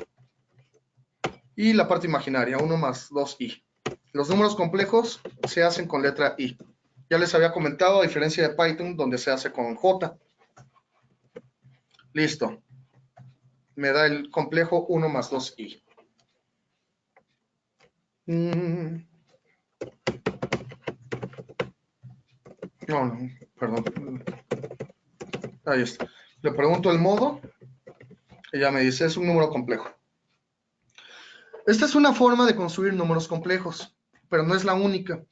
y la parte imaginaria, 1 más 2i. Los números complejos se hacen con letra i. Ya les había comentado, a diferencia de Python, donde se hace con j. Listo. Me da el complejo 1 más 2i. No, perdón. Ahí está. Le pregunto el modo y ya me dice, es un número complejo. Esta es una forma de construir números complejos, pero no es la única.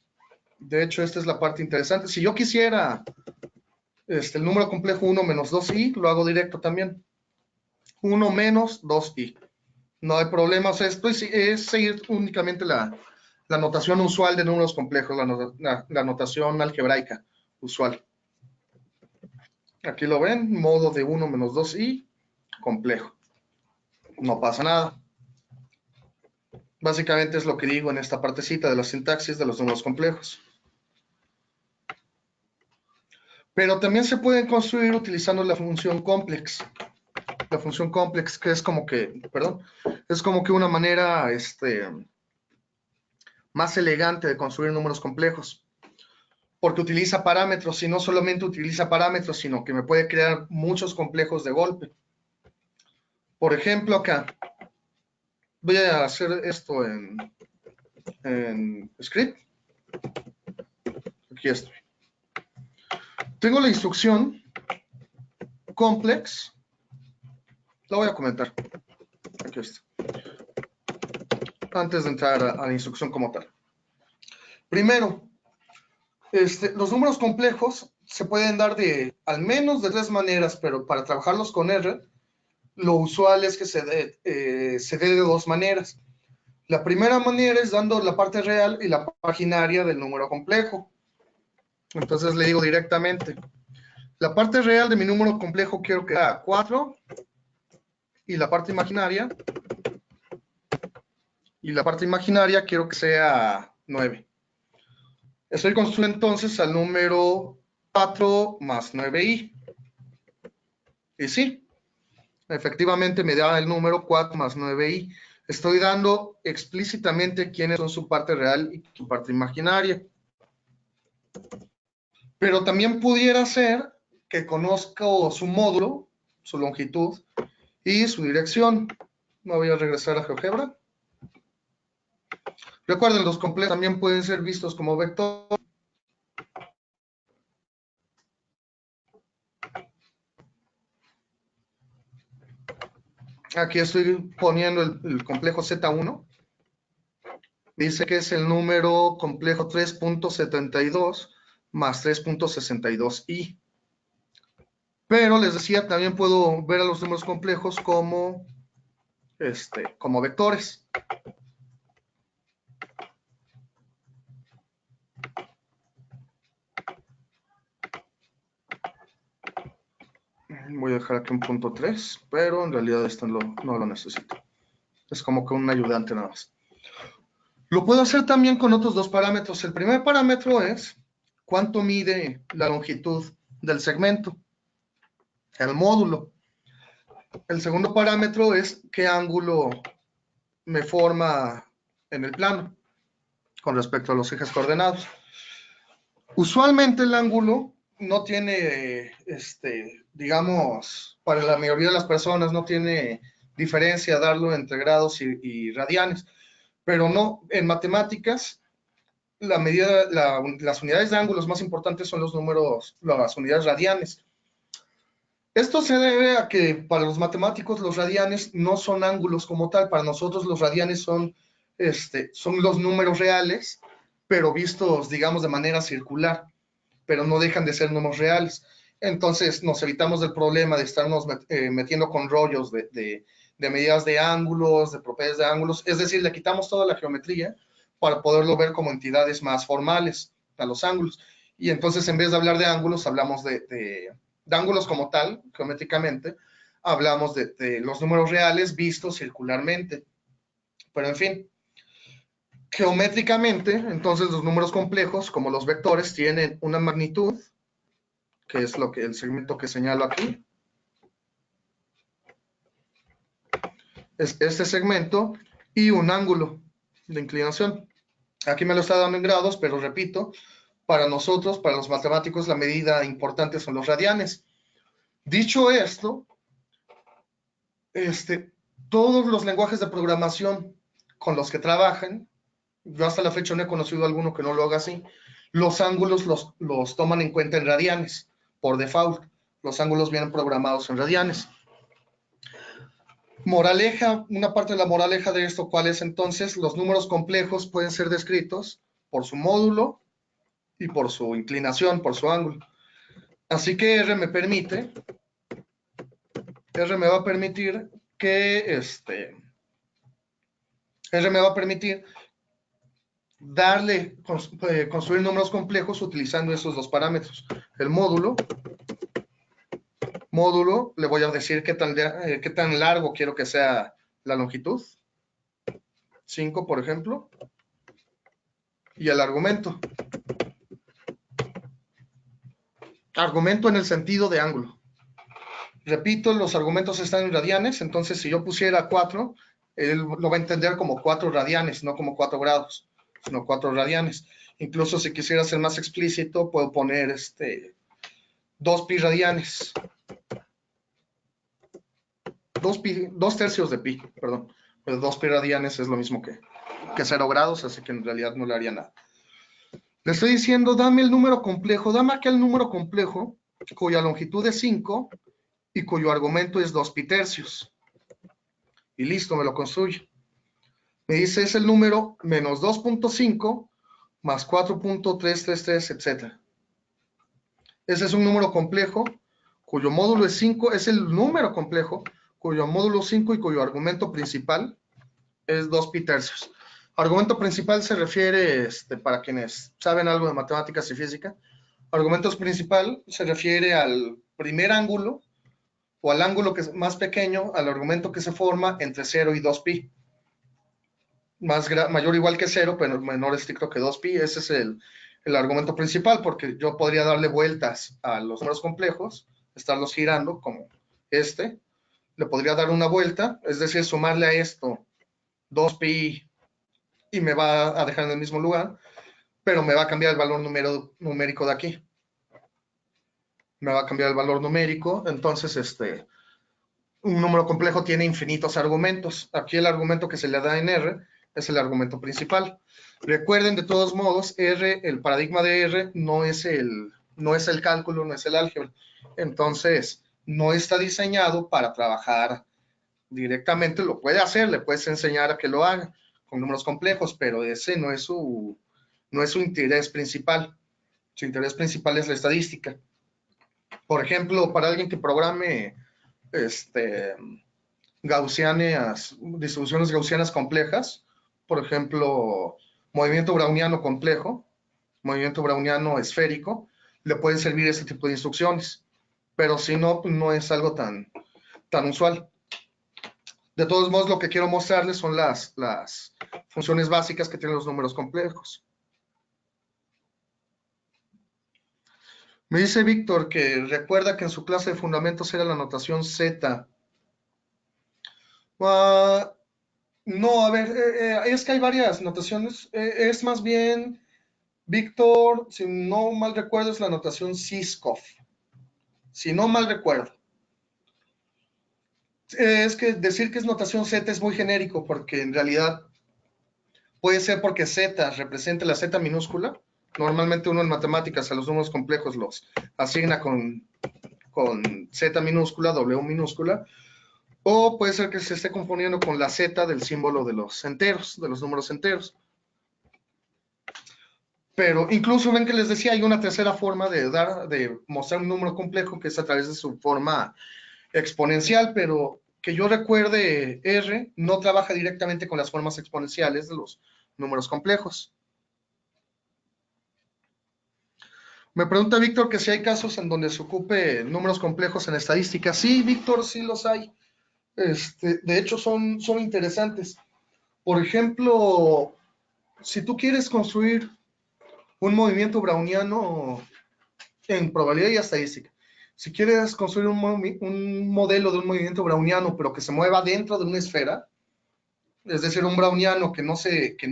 De hecho, esta es la parte interesante. Si yo quisiera el número complejo 1 menos 2i, lo hago directo también. 1 menos 2i. No hay problema. O sea, esto es seguir únicamente la notación usual de números complejos, la notación algebraica usual. Aquí lo ven, modo de 1 menos 2i, complejo. No pasa nada. Básicamente es lo que digo en esta partecita de la sintaxis de los números complejos. Pero también se pueden construir utilizando la función complex. La función complex, que es como que, es como que una manera más elegante de construir números complejos. Porque utiliza parámetros, y no solamente utiliza parámetros, sino que me puede crear muchos complejos de golpe. Por ejemplo, acá, voy a hacer esto en script. Aquí estoy. Tengo la instrucción complex. La voy a comentar. Aquí está. Antes de entrar a la instrucción como tal. Primero, los números complejos se pueden dar de al menos de 3 maneras, pero para trabajarlos con R, lo usual es que se dé de 2 maneras. La primera manera es dando la parte real y la imaginaria del número complejo. Entonces le digo directamente, la parte real de mi número complejo quiero que sea 4 y la parte imaginaria quiero que sea 9. Estoy construyendo entonces al número 4 más 9i. Y sí, efectivamente me da el número 4 más 9i. Estoy dando explícitamente quiénes son su parte real y su parte imaginaria. Pero también pudiera ser que conozco su módulo, su longitud y su dirección. Me voy a regresar a GeoGebra. Recuerden, los complejos también pueden ser vistos como vector. Aquí estoy poniendo el complejo Z1. Dice que es el número complejo 3.72 más 3.62i. Pero les decía, también puedo ver a los números complejos como vectores. Voy a dejar aquí un punto 3, pero en realidad esto no lo necesito. Es como que un ayudante nada más. Lo puedo hacer también con otros dos parámetros. El primer parámetro es cuánto mide la longitud del segmento, el módulo. El segundo parámetro es qué ángulo me forma en el plano con respecto a los ejes coordenados. Usualmente el ángulo no tiene, digamos, para la mayoría de las personas no tiene diferencia darlo entre grados y radianes, pero no, en matemáticas, las unidades de ángulos más importantes son los números, las unidades radianes. Esto se debe a que para los matemáticos los radianes no son ángulos como tal, para nosotros los radianes son los números reales, pero vistos, digamos, de manera circular, pero no dejan de ser números reales. Entonces nos evitamos del problema de estarnos metiendo con rollos de medidas de ángulos, de propiedades de ángulos, es decir, le quitamos toda la geometría para poderlo ver como entidades más formales a los ángulos. Y entonces en vez de hablar de ángulos, hablamos de ángulos como tal, geométricamente, hablamos de los números reales vistos circularmente. Pero en fin, geométricamente, entonces los números complejos, como los vectores, tienen una magnitud, que es lo que el segmento que señalo aquí. Es este segmento y un ángulo de inclinación. Aquí me lo está dando en grados, pero repito, para nosotros, para los matemáticos, la medida importante son los radianes. Dicho esto, todos los lenguajes de programación con los que trabajan, yo hasta la fecha no he conocido alguno que no lo haga así, los ángulos los toman en cuenta en radianes, por default. Los ángulos vienen programados en radianes. Moraleja, una parte de la moraleja de esto, ¿cuál es entonces? Los números complejos pueden ser descritos por su módulo y por su inclinación, por su ángulo. Así que R me va a permitir que R me va a permitir construir números complejos utilizando esos dos parámetros. El módulo, le voy a decir qué tan largo quiero que sea la longitud, 5 por ejemplo, y el argumento. Argumento en el sentido de ángulo. Repito, los argumentos están en radianes, entonces si yo pusiera 4, él lo va a entender como 4 radianes, no como 4 grados, sino 4 radianes. Incluso si quisiera ser más explícito, puedo poner 2 pi radianes. 2 tercios de pi, perdón. Pues 2 pi radianes es lo mismo que 0 grados, así que en realidad no le haría nada. Le estoy diciendo, dame el número complejo, dame aquel número complejo cuya longitud es 5 y cuyo argumento es 2 pi tercios. Y listo, me lo construye. Me dice es el número menos 2.5 más 4.333, etc. Ese es un número complejo cuyo módulo es 5, es el número complejo cuyo módulo 5 y cuyo argumento principal es 2 pi tercios. Argumento principal se refiere, para quienes saben algo de matemáticas y física, argumento principal se refiere al primer ángulo o al ángulo que es más pequeño, al argumento que se forma entre 0 y 2 pi. Mayor o igual que 0, pero menor estricto que 2 pi. Ese es el argumento principal, porque yo podría darle vueltas a los números complejos, estarlos girando como le podría dar una vuelta, es decir, sumarle a esto 2pi y me va a dejar en el mismo lugar, pero me va a cambiar el valor numérico de aquí. Me va a cambiar el valor numérico, entonces un número complejo tiene infinitos argumentos. Aquí el argumento que se le da en R es el argumento principal. Recuerden, de todos modos, R, el paradigma de R no es el cálculo, no es el álgebra. Entonces, no está diseñado para trabajar directamente. Lo puede hacer, le puedes enseñar a que lo haga con números complejos, pero ese no es su interés principal. Su interés principal es la estadística. Por ejemplo, para alguien que programe distribuciones gaussianas complejas, por ejemplo, movimiento browniano complejo, movimiento browniano esférico, le pueden servir ese tipo de instrucciones, pero si no, no es algo tan usual. De todos modos, lo que quiero mostrarles son las funciones básicas que tienen los números complejos. Me dice Víctor que recuerda que en su clase de fundamentos era la notación Z. No, a ver, es que hay varias notaciones. Es más bien, Víctor, si no mal recuerdo, es la notación Siskov. Si no mal recuerdo. Es que decir que es notación Z es muy genérico, porque en realidad puede ser porque Z representa la Z minúscula. Normalmente uno en matemáticas a los números complejos los asigna con Z minúscula, W minúscula, o puede ser que se esté confundiendo con la Z del símbolo de los enteros, de los números enteros. Pero incluso ven que les decía, hay una tercera forma de mostrar un número complejo, que es a través de su forma exponencial, pero que yo recuerde, R no trabaja directamente con las formas exponenciales de los números complejos. Me pregunta Víctor que si hay casos en donde se ocupe números complejos en estadística. Sí, Víctor, sí los hay. De hecho, son interesantes. Por ejemplo, si tú quieres construir un movimiento browniano en probabilidad y estadística, si quieres construir un modelo de un movimiento browniano, pero que se mueva dentro de una esfera, es decir, un browniano que no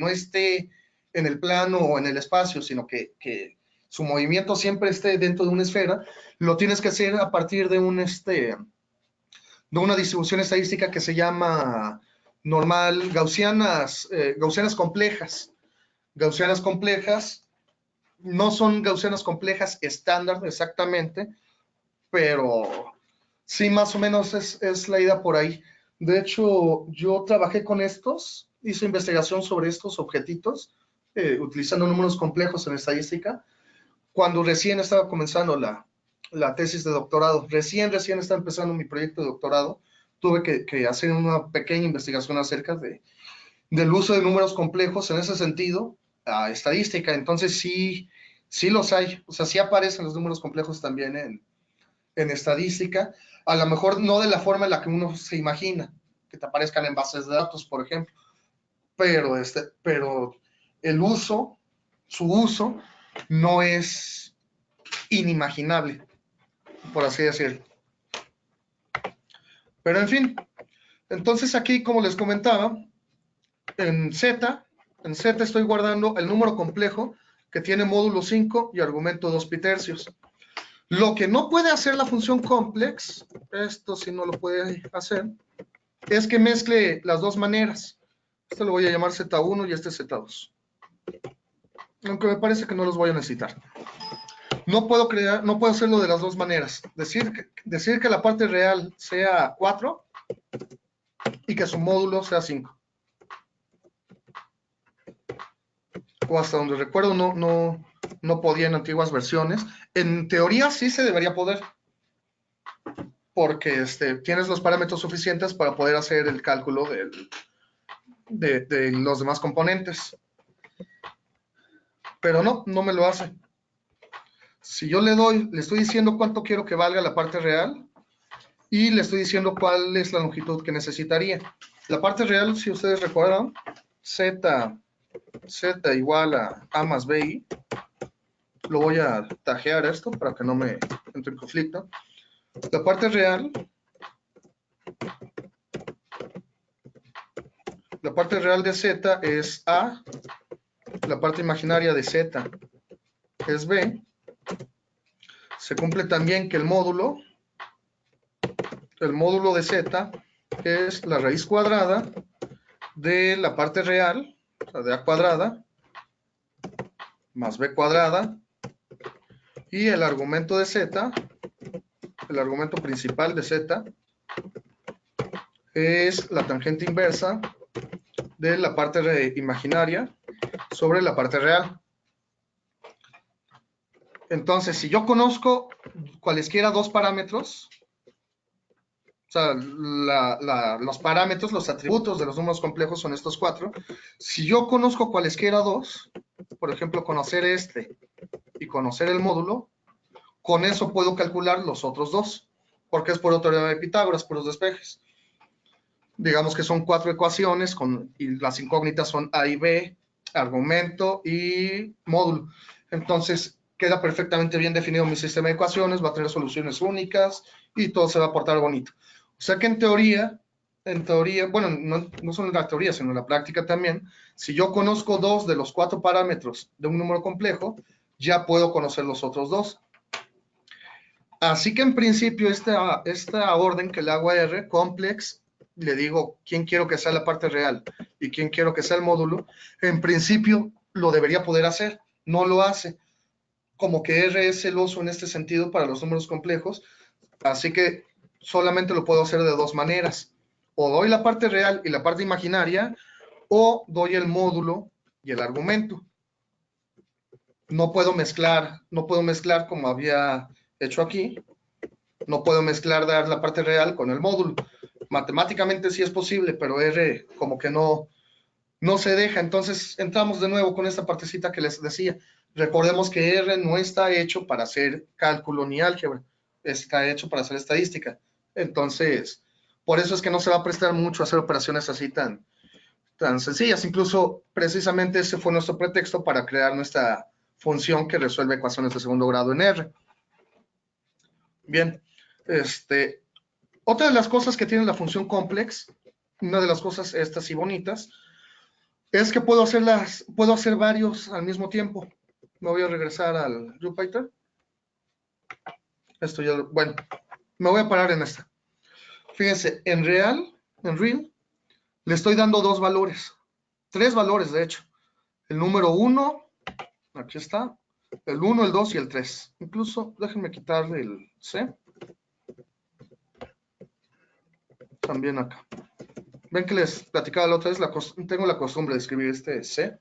esté en el plano o en el espacio, sino que su movimiento siempre esté dentro de una esfera, lo tienes que hacer a partir de una distribución estadística que se llama normal gaussianas complejas. Gaussianas complejas no son gaussianas complejas estándar exactamente, pero sí, más o menos es la idea por ahí. De hecho, yo trabajé con estos, hice investigación sobre estos objetitos, utilizando números complejos en estadística, cuando recién estaba comenzando la tesis de doctorado. Recién estaba empezando mi proyecto de doctorado. Tuve que hacer una pequeña investigación acerca del uso de números complejos en ese sentido, a estadística. Entonces sí los hay. O sea, sí aparecen los números complejos también en estadística, a lo mejor no de la forma en la que uno se imagina, que te aparezcan en bases de datos, por ejemplo, pero su uso no es inimaginable, por así decirlo. Pero en fin, entonces aquí, como les comentaba, en Z estoy guardando el número complejo que tiene módulo 5 y argumento 2π. Lo que no puede hacer la función complex, esto sí no lo puede hacer, es que mezcle las dos maneras. Esto lo voy a llamar Z1 y este Z2. Aunque me parece que no los voy a necesitar. No puedo hacerlo de las dos maneras. Decir que la parte real sea 4 y que su módulo sea 5. O hasta donde recuerdo no podía en antiguas versiones. En teoría sí se debería poder, porque tienes los parámetros suficientes para poder hacer el cálculo de los demás componentes. Pero no me lo hace. Si yo le estoy diciendo cuánto quiero que valga la parte real y le estoy diciendo cuál es la longitud que necesitaría. La parte real, si ustedes recuerdan, z igual a más bi. Lo voy a tajear esto para que no me entre en conflicto. La parte real La parte real de Z es A, la parte imaginaria de Z es B. Se cumple también que el módulo de Z es la raíz cuadrada de la parte real, o sea, de A cuadrada, más B cuadrada, y el argumento de Z, el argumento principal de Z, es la tangente inversa de la parte imaginaria sobre la parte real. Entonces, si yo conozco cualesquiera dos parámetros, o sea, los parámetros, los atributos de los números complejos son estos cuatro. Si yo conozco cualesquiera dos, por ejemplo, conocer este y conocer el módulo, con eso puedo calcular los otros dos, porque es por teorema de Pitágoras, por los despejes. Digamos que son cuatro ecuaciones y las incógnitas son A y B, argumento y módulo. Entonces, queda perfectamente bien definido mi sistema de ecuaciones, va a tener soluciones únicas y todo se va a portar bonito. O sea que en teoría, bueno, no solo en la teoría, sino en la práctica también, si yo conozco dos de los cuatro parámetros de un número complejo, ya puedo conocer los otros dos. Así que en principio esta orden que le hago a R, complex, le digo quién quiero que sea la parte real y quién quiero que sea el módulo, en principio lo debería poder hacer, no lo hace. Como que R es celoso en este sentido para los números complejos, así que solamente lo puedo hacer de dos maneras. O doy la parte real y la parte imaginaria, o doy el módulo y el argumento. No puedo mezclar como había hecho aquí. No puedo dar la parte real con el módulo. Matemáticamente sí es posible, pero R como que no se deja. Entonces entramos de nuevo con esta partecita que les decía. Recordemos que R no está hecho para hacer cálculo ni álgebra, está hecho para hacer estadística. Entonces, por eso es que no se va a prestar mucho a hacer operaciones así tan sencillas. Incluso, precisamente ese fue nuestro pretexto para crear nuestra función que resuelve ecuaciones de segundo grado en R. Bien, otra de las cosas que tiene la función complex, una de las cosas estas y bonitas, es que puedo hacer varios al mismo tiempo. Me voy a regresar al Jupyter. Bueno, me voy a parar en esta. Fíjense, en real, le estoy dando dos valores, tres valores de hecho. El número 1, aquí está, el 1, el 2 y el 3. Incluso, déjenme quitar el C. También acá. Ven que les platicaba la otra vez, tengo la costumbre de escribir este C.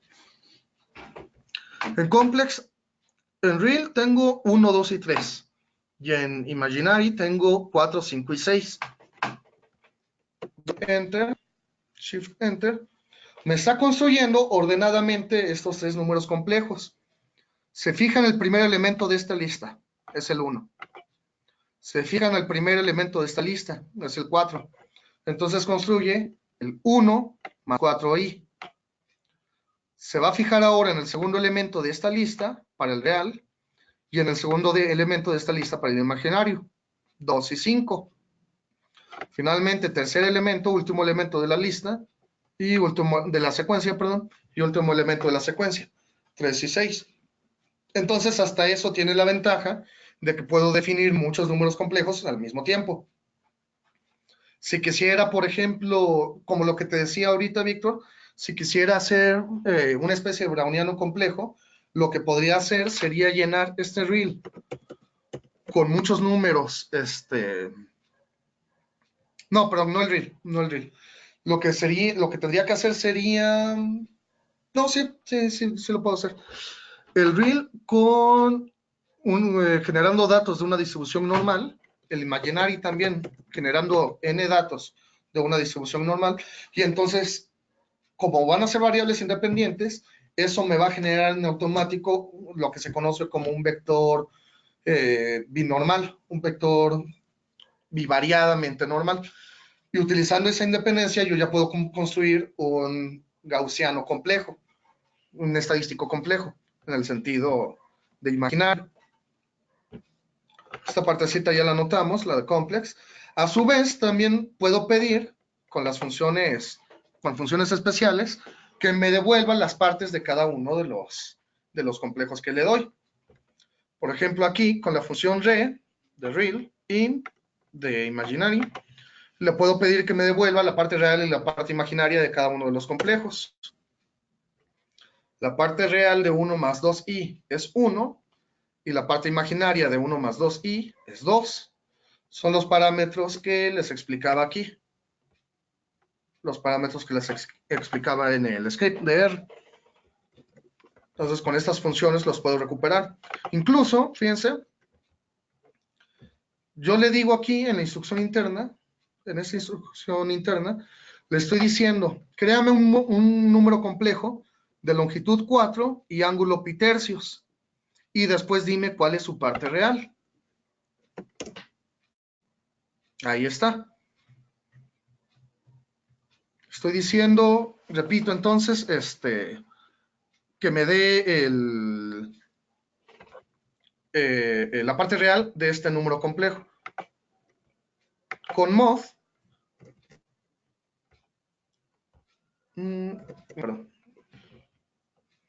En complex, en real tengo 1, 2 y 3. Y en imaginary tengo 4, 5 y 6. Enter, Shift Enter. Me está construyendo ordenadamente estos tres números complejos. Se fijan el primer elemento de esta lista, es el 1. Se fijan el primer elemento de esta lista, es el 4. Entonces construye el 1 más 4i. Se va a fijar ahora en el segundo elemento de esta lista para el real y en el segundo elemento de esta lista para el imaginario, 2 y 5. Finalmente, tercer elemento, último elemento de la lista y último de la secuencia, perdón, y último elemento de la secuencia, 3 y 6. Entonces, hasta eso tiene la ventaja de que puedo definir muchos números complejos al mismo tiempo. Si quisiera, por ejemplo, como lo que te decía ahorita, Víctor, si quisiera hacer una especie de browniano complejo, lo que podría hacer sería llenar este real con muchos números, no, perdón, no el real. Lo que tendría que hacer sería, no, sí lo puedo hacer. El real con generando datos de una distribución normal, el imaginary también generando n datos de una distribución normal, y entonces, como van a ser variables independientes, eso me va a generar en automático lo que se conoce como un vector binormal, un vector bivariadamente normal. Y utilizando esa independencia, yo ya puedo construir un gaussiano complejo, un estadístico complejo, en el sentido de imaginar. Esta partecita ya la anotamos, la de complex. A su vez, también puedo pedir con las funciones con funciones especiales, que me devuelvan las partes de cada uno de los complejos que le doy. Por ejemplo, aquí, con la función re, de real, in, de imaginary, le puedo pedir que me devuelva la parte real y la parte imaginaria de cada uno de los complejos. La parte real de 1 más 2i es 1, y la parte imaginaria de 1 más 2i es 2. Son los parámetros que les explicaba aquí. Los parámetros que les explicaba en el script de R. Entonces, con estas funciones los puedo recuperar. Incluso, fíjense, yo le digo aquí en la instrucción interna, en esta instrucción interna, le estoy diciendo, créame un número complejo de longitud 4 y ángulo pi tercios. Y después dime cuál es su parte real. Ahí está. Estoy diciendo, repito entonces, que me dé la parte real de este número complejo. Con mod, perdón,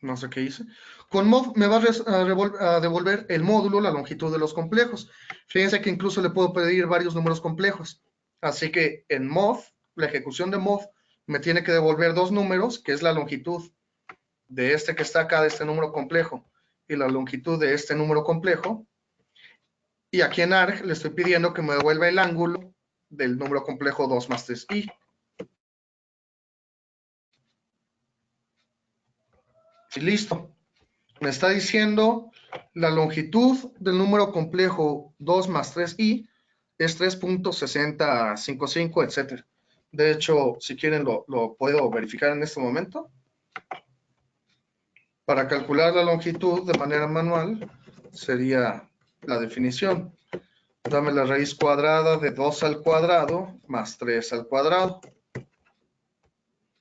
no sé qué hice. Con mod me va a devolver el módulo, la longitud de los complejos. Fíjense que incluso le puedo pedir varios números complejos. Así que en mod, la ejecución de mod, me tiene que devolver dos números, que es la longitud de este que está acá, de este número complejo, y la longitud de este número complejo. Y aquí en arg le estoy pidiendo que me devuelva el ángulo del número complejo 2 más 3i. Y listo. Me está diciendo la longitud del número complejo 2 más 3i es 3.6055, etc. De hecho, si quieren lo puedo verificar en este momento. Para calcular la longitud de manera manual sería la definición. Dame la raíz cuadrada de 2 al cuadrado más 3 al cuadrado,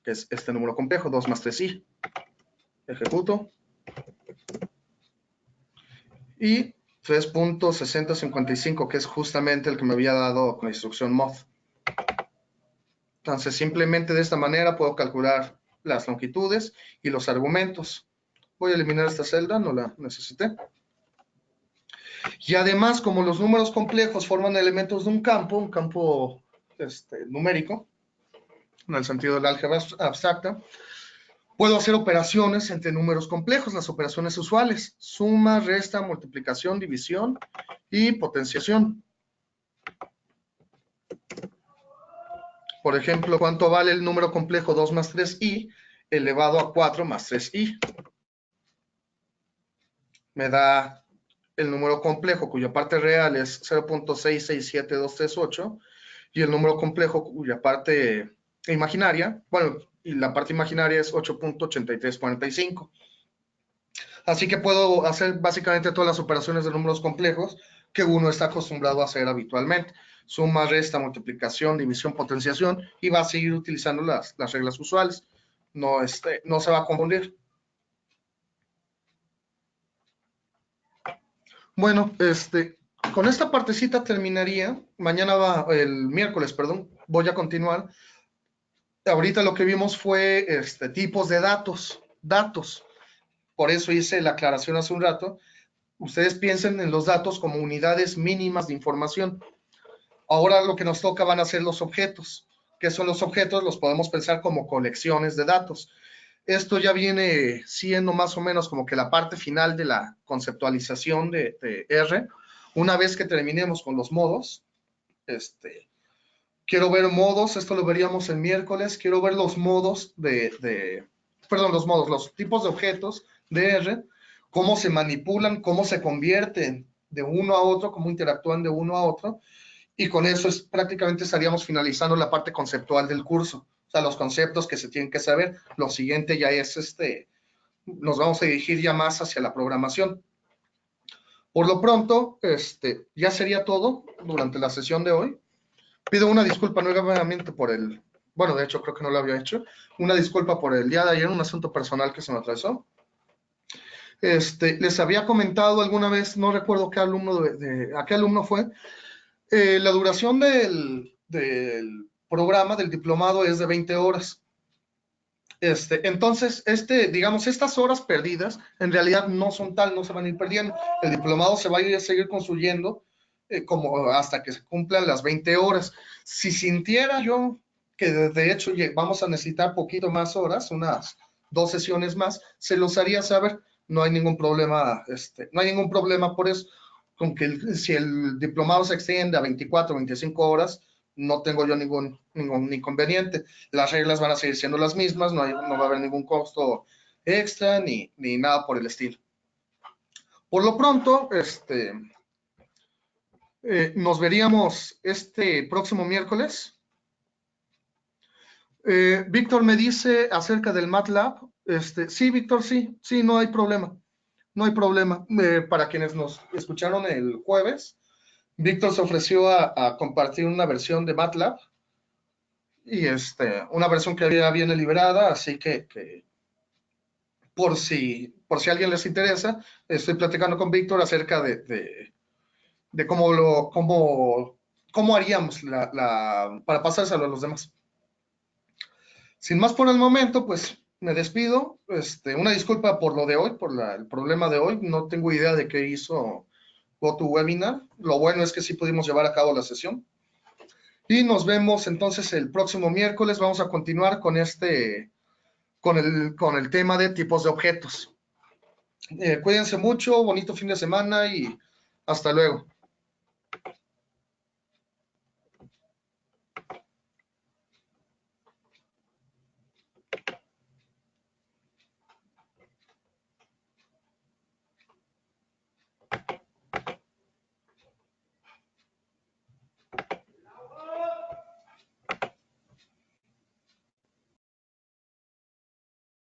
que es este número complejo, 2 más 3i. Ejecuto. Y 3.6055, que es justamente el que me había dado con la instrucción mod. Entonces, simplemente de esta manera puedo calcular las longitudes y los argumentos. Voy a eliminar esta celda, no la necesité. Y además, como los números complejos forman elementos de un campo numérico, en el sentido del álgebra abstracta, puedo hacer operaciones entre números complejos, las operaciones usuales: suma, resta, multiplicación, división y potenciación. Por ejemplo, ¿cuánto vale el número complejo 2 más 3i elevado a 4 más 3i? Me da el número complejo cuya parte real es 0.667238 y el número complejo cuya parte imaginaria, bueno, y la parte imaginaria es 8.8345. Así que puedo hacer básicamente todas las operaciones de números complejos que uno está acostumbrado a hacer habitualmente: suma, resta, multiplicación, división, potenciación, y va a seguir utilizando las reglas usuales. No, no se va a confundir. Bueno, con esta partecita terminaría. Mañana el miércoles, perdón, voy a continuar. Ahorita lo que vimos fue tipos de datos. Por eso hice la aclaración hace un rato. Ustedes piensen en los datos como unidades mínimas de información. Ahora lo que nos toca van a ser los objetos. ¿Qué son los objetos? Los podemos pensar como colecciones de datos. Esto ya viene siendo más o menos como que la parte final de la conceptualización de R. Una vez que terminemos con los modos, quiero ver modos, esto lo veríamos el miércoles. Quiero ver los modos los tipos de objetos de R, cómo se manipulan, cómo se convierten de uno a otro, cómo interactúan de uno a otro. Y con eso prácticamente estaríamos finalizando la parte conceptual del curso. O sea, los conceptos que se tienen que saber. Lo siguiente ya es nos vamos a dirigir ya más hacia la programación. Por lo pronto, ya sería todo durante la sesión de hoy. Pido una disculpa nuevamente bueno, de hecho creo que no lo había hecho. Una disculpa por el día de ayer, un asunto personal que se me atravesó. Les había comentado alguna vez, no recuerdo a qué alumno fue. La duración del programa, del diplomado, es de 20 horas. Entonces, digamos, estas horas perdidas en realidad no son tal, no se van a ir perdiendo. El diplomado se va a ir a seguir construyendo como hasta que se cumplan las 20 horas. Si sintiera yo que de hecho vamos a necesitar poquito más horas, unas 2 sesiones más, se los haría saber. No hay ningún problema, no hay ningún problema por eso. Con que si el diplomado se extiende a 24, 25 horas, no tengo yo ningún inconveniente. Las reglas van a seguir siendo las mismas, no va a haber ningún costo extra ni nada por el estilo. Por lo pronto, nos veríamos este próximo miércoles. Víctor me dice acerca del MATLAB. Sí, Víctor, sí, no hay problema. No hay problema. Para quienes nos escucharon el jueves, Víctor se ofreció a compartir una versión de MATLAB y una versión que había viene liberada, así que por si a alguien les interesa, estoy platicando con Víctor acerca de cómo haríamos para pasárselo a los demás. Sin más por el momento, pues me despido. Una disculpa por lo de hoy, por el problema de hoy. No tengo idea de qué hizo GoToWebinar. Lo bueno es que sí pudimos llevar a cabo la sesión. Y nos vemos entonces el próximo miércoles. Vamos a continuar con el tema de tipos de objetos. Cuídense mucho, bonito fin de semana y hasta luego.